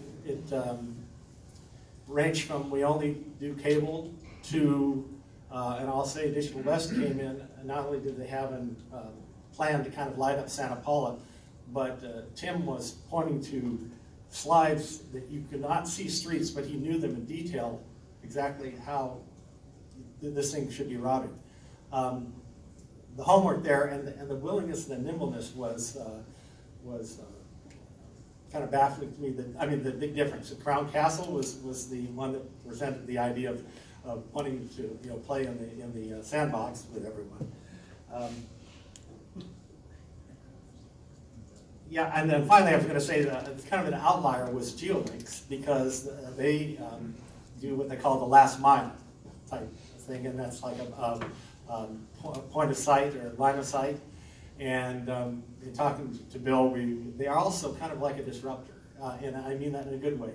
ranged from we only do cable to, and I'll say Digital West came in, and not only did they have a plan to kind of light up Santa Paula, but Tim was pointing to slides that you could not see streets, but he knew them in detail exactly how this thing should be routed. The homework there and the willingness and the nimbleness was kind of baffling to me. The big difference. The Crown Castle was the one that presented the idea of wanting to play in the sandbox with everyone. Yeah, and then finally I was going to say that it's kind of an outlier was GeoLinks, because they do what they call the last mile type thing, and that's like a point of sight or line of sight. And in talking to Bill, they are also kind of like a disruptor, and I mean that in a good way.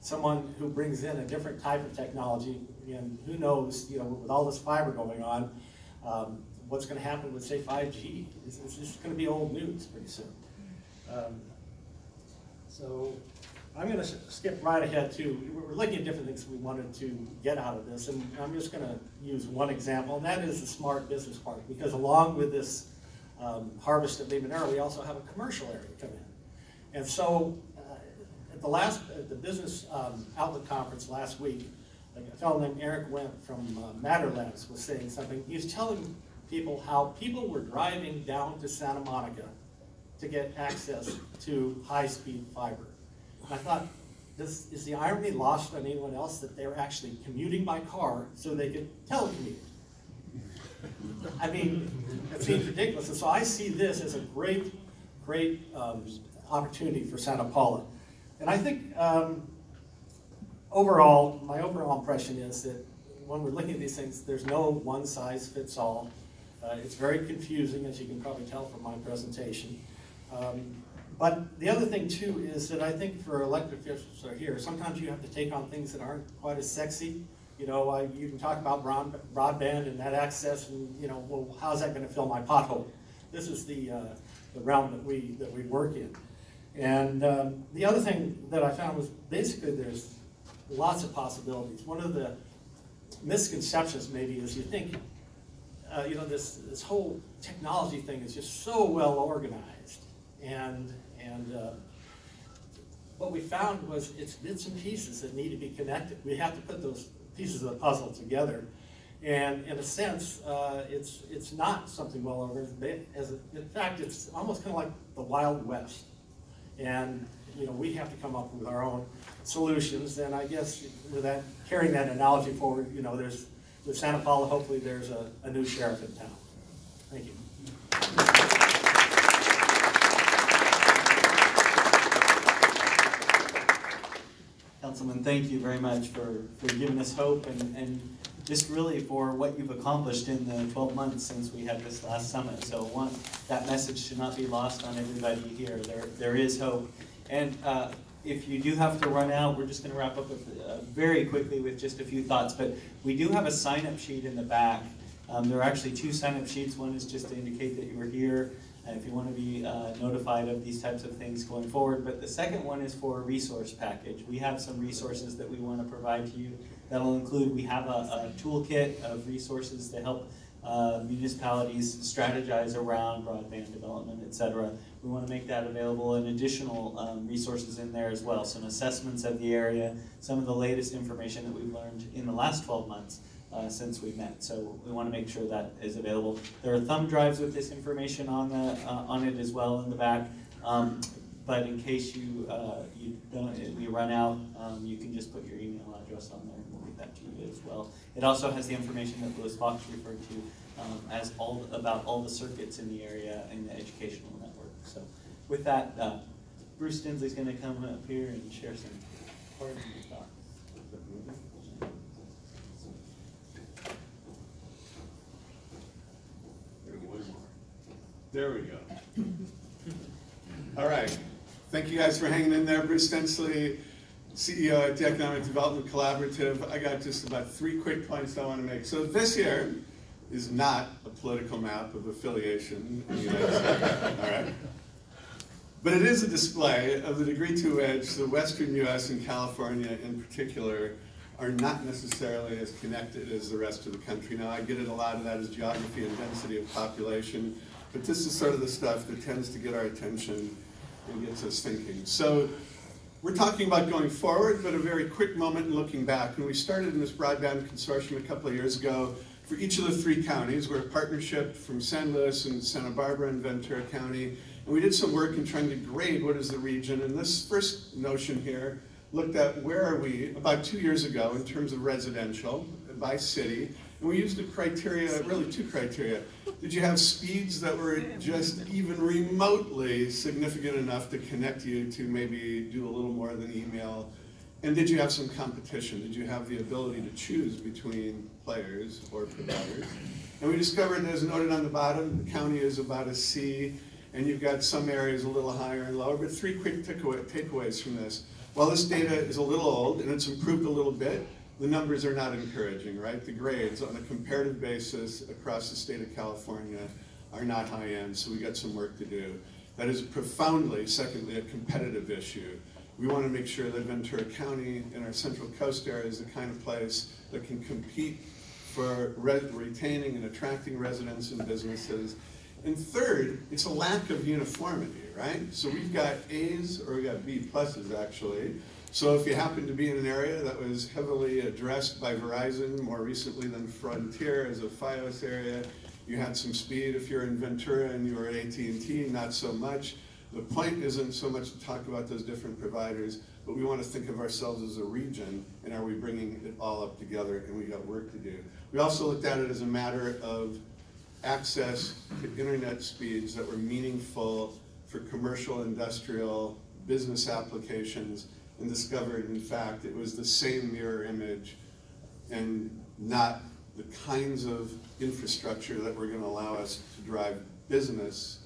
Someone who brings in a different type of technology, and who knows, with all this fiber going on, what's going to happen with, say, 5G? It's just going to be old news pretty soon. So I'm going to skip right ahead to, we're looking at different things we wanted to get out of this, and I'm just going to use one example, and that is the smart business part, because along with this harvest at Limonera, we also have a commercial area come in. And so at the business outlet conference last week, a fellow named Eric Wendt from Matter Labs was saying something. He was telling people how people were driving down to Santa Monica to get access to high-speed fiber. And I thought, is the irony lost on anyone else that they were actually commuting by car so they could telecommute? I mean, it seems ridiculous. And so I see this as a great great opportunity for Santa Paula. And I think overall, my overall impression is that when we're looking at these things, there's no one size fits all. It's very confusing, as you can probably tell from my presentation. But the other thing too is that I think for elected officials that are here, sometimes you have to take on things that aren't quite as sexy. You know, you can talk about broadband and that access, and you know, well, how's that going to fill my pothole? This is the realm that we work in. And the other thing that I found was basically there's lots of possibilities. One of the misconceptions maybe is you think, you know, this whole technology thing is just so well organized, and what we found was it's bits and pieces that need to be connected. We have to put those pieces of the puzzle together, and in a sense, it's not something well organized. In fact, it's almost kind of like the Wild West, and you know, we have to come up with our own solutions. And I guess with that, carrying that analogy forward, you know, there's with Santa Paula, hopefully there's a new sheriff in town. Thank you. Councilman, thank you very much for giving us hope and just really for what you've accomplished in the 12 months since we had this last summit. So that message should not be lost on everybody here. There is hope. And if you do have to run out, we're just going to wrap up very quickly with just a few thoughts. But we do have a sign-up sheet in the back. There are actually 2 sign-up sheets. One is just to indicate that you were here, if you want to be notified of these types of things going forward. But the second one is for a resource package. We have some resources that we want to provide to you. That'll include, we have a toolkit of resources to help municipalities strategize around broadband development, et cetera. We want to make that available, and additional resources in there as well. Some assessments of the area, some of the latest information that we've learned in the last 12 months since we met. So we want to make sure that is available. There are thumb drives with this information on it as well in the back. But in case you run out, you can just put your email address on there, and we'll get that to you as well. It also has the information that Louis Fox referred to about all the circuits in the area in the educational network. So with that, Bruce Tinsley's going to come up here and share some parting thoughts. There we go. All right. Thank you guys for hanging in there. Bruce Tinsley, CEO at the Economic Development Collaborative. I got just about 3 quick points I want to make. So this here is not a political map of affiliation in the United States. All right. But it is a display of the degree to which the Western U.S. and California in particular are not necessarily as connected as the rest of the country. Now, I get it, a lot of that is geography and density of population, but this is sort of the stuff that tends to get our attention and gets us thinking. So we're talking about going forward, but a very quick moment in looking back. When we started in this broadband consortium a couple of years ago, for each of the 3 counties, we're a partnership from San Luis and Santa Barbara and Ventura County, and we did some work in trying to grade what is the region. And this first notion here looked at where are we about 2 years ago in terms of residential by city. And we used a criteria, really 2 criteria. Did you have speeds that were just even remotely significant enough to connect you to maybe do a little more than email? And did you have some competition? Did you have the ability to choose between players or providers? And we discovered, as noted on the bottom, the county is about a C, and you've got some areas a little higher and lower, but 3 quick takeaways from this. While this data is a little old and it's improved a little bit, the numbers are not encouraging, right? The grades on a comparative basis across the state of California are not high end, so we got some work to do. That is profoundly, secondly, a competitive issue. We want to make sure that Ventura County and our Central Coast area is the kind of place that can compete for retaining and attracting residents and businesses. And third, it's a lack of uniformity, right? So we've got A's, or we've got B pluses actually. So if you happen to be in an area that was heavily addressed by Verizon, more recently than Frontier as a FiOS area, you had some speed. If you're in Ventura and you were at AT&T, not so much. The point isn't so much to talk about those different providers, but we want to think of ourselves as a region, and are we bringing it all up together, and we got work to do. We also looked at it as a matter of access to internet speeds that were meaningful for commercial, industrial, business applications, and discovered, in fact, it was the same mirror image and not the kinds of infrastructure that were going to allow us to drive business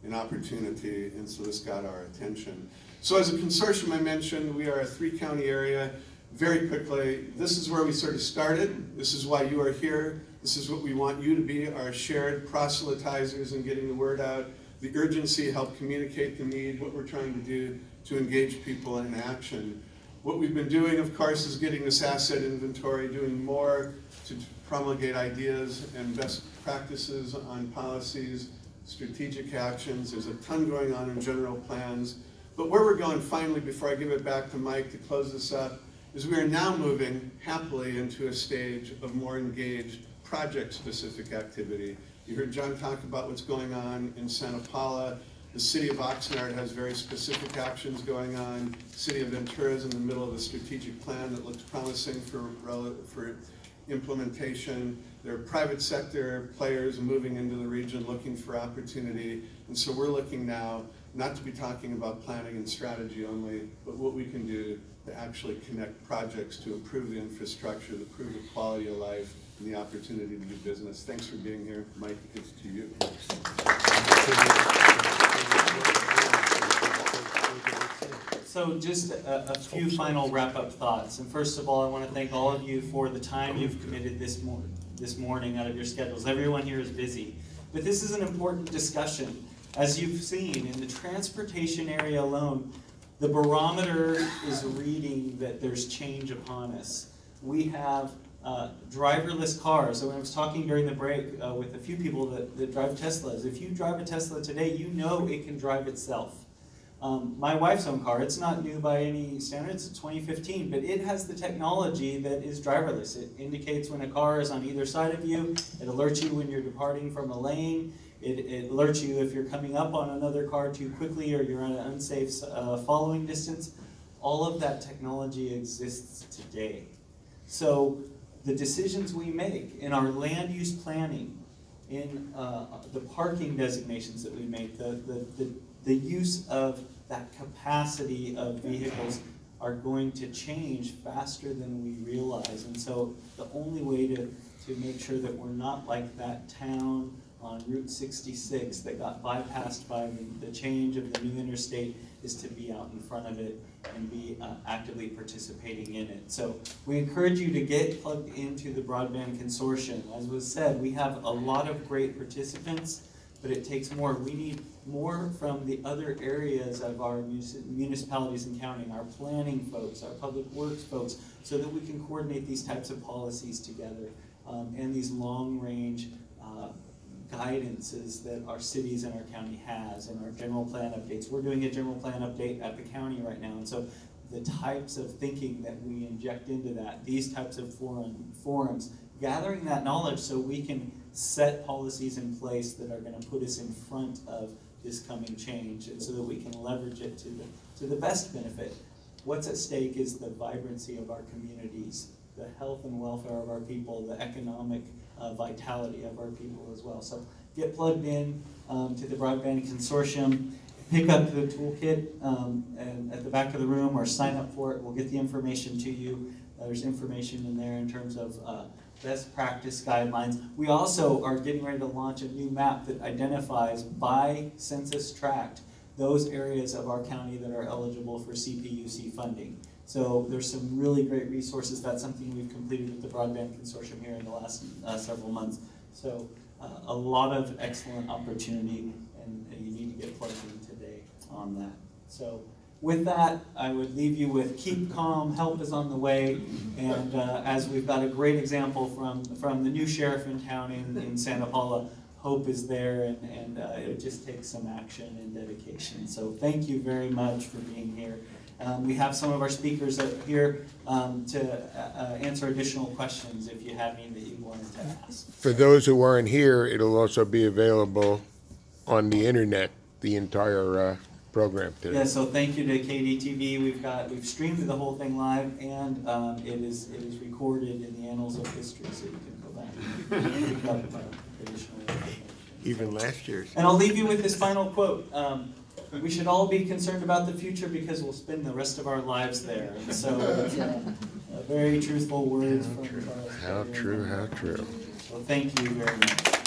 and opportunity, and so this got our attention. So as a consortium, I mentioned, we are a 3-county area. Very quickly, this is where we sort of started. This is why you are here. This is what we want you to be, our shared proselytizers in getting the word out. The urgency, help communicate the need, what we're trying to do to engage people in action. What we've been doing, of course, is getting this asset inventory, doing more to promulgate ideas and best practices on policies, strategic actions. There's a ton going on in general plans. But where we're going finally, before I give it back to Mike to close this up, is we are now moving happily into a stage of more engaged project-specific activity. You heard John talk about what's going on in Santa Paula. The city of Oxnard has very specific actions going on. The city of Ventura is in the middle of a strategic plan that looks promising for implementation. There are private sector players moving into the region looking for opportunity. And so we're looking now not to be talking about planning and strategy only, but what we can do to actually connect projects to improve the infrastructure, to improve the quality of life, and the opportunity to do business. Thanks for being here. Mike, it's to you. So just a few final wrap-up thoughts. And first of all, I want to thank all of you for the time you've committed this morning out of your schedules. Everyone here is busy. But this is an important discussion. As you've seen, in the transportation area alone, the barometer is reading that there's change upon us. We have driverless cars. So when I was talking during the break with a few people that drive Teslas, if you drive a Tesla today, you know it can drive itself. My wife's own car, it's not new by any standards, it's 2015, but it has the technology that is driverless. It indicates when a car is on either side of you, it alerts you when you're departing from a lane, it alerts you if you're coming up on another car too quickly or you're at an unsafe following distance. All of that technology exists today. So the decisions we make in our land use planning, in the parking designations that we make, the use of that capacity of vehicles are going to change faster than we realize. And so the only way to make sure that we're not like that town on Route 66 that got bypassed by the change of the new interstate is to be out in front of it and be actively participating in it. So we encourage you to get plugged into the Broadband Consortium. As was said, we have a lot of great participants, but it takes more. We need more from the other areas of our municipalities and county, our planning folks, our public works folks, so that we can coordinate these types of policies together and these long-range guidances that our cities and our county has, and our general plan updates. We're doing a general plan update at the county right now, and so the types of thinking that we inject into that, these types of forums, gathering that knowledge so we can set policies in place that are going to put us in front of this coming change, and so that we can leverage it to the best benefit. What's at stake is the vibrancy of our communities, the health and welfare of our people, the economic vitality of our people as well. So get plugged in to the Broadband Consortium, pick up the toolkit and at the back of the room, or sign up for it. We'll get the information to you. There's information in there in terms of best practice guidelines. We also are getting ready to launch a new map that identifies by census tract those areas of our county that are eligible for CPUC funding. So there's some really great resources. That's something we've completed with the Broadband Consortium here in the last several months. So a lot of excellent opportunity, and you need to get plugged in today on that. So with that, I would leave you with keep calm, help is on the way, and as we've got a great example from the new sheriff in town in Santa Paula, hope is there, and it just takes some action and dedication. So thank you very much for being here. We have some of our speakers up here to answer additional questions if you have any that you wanted to ask. For those who aren't here, it'll also be available on the internet, the entire program today. Yeah, so thank you to KDTV. We've streamed the whole thing live, and it is recorded in the annals of history, so you can go back and pick up additional information. Even last year's. And I'll leave you with this final quote. we should all be concerned about the future because we'll spend the rest of our lives there. And so, it's very truthful words from Charles. How true, how true. So thank you very much.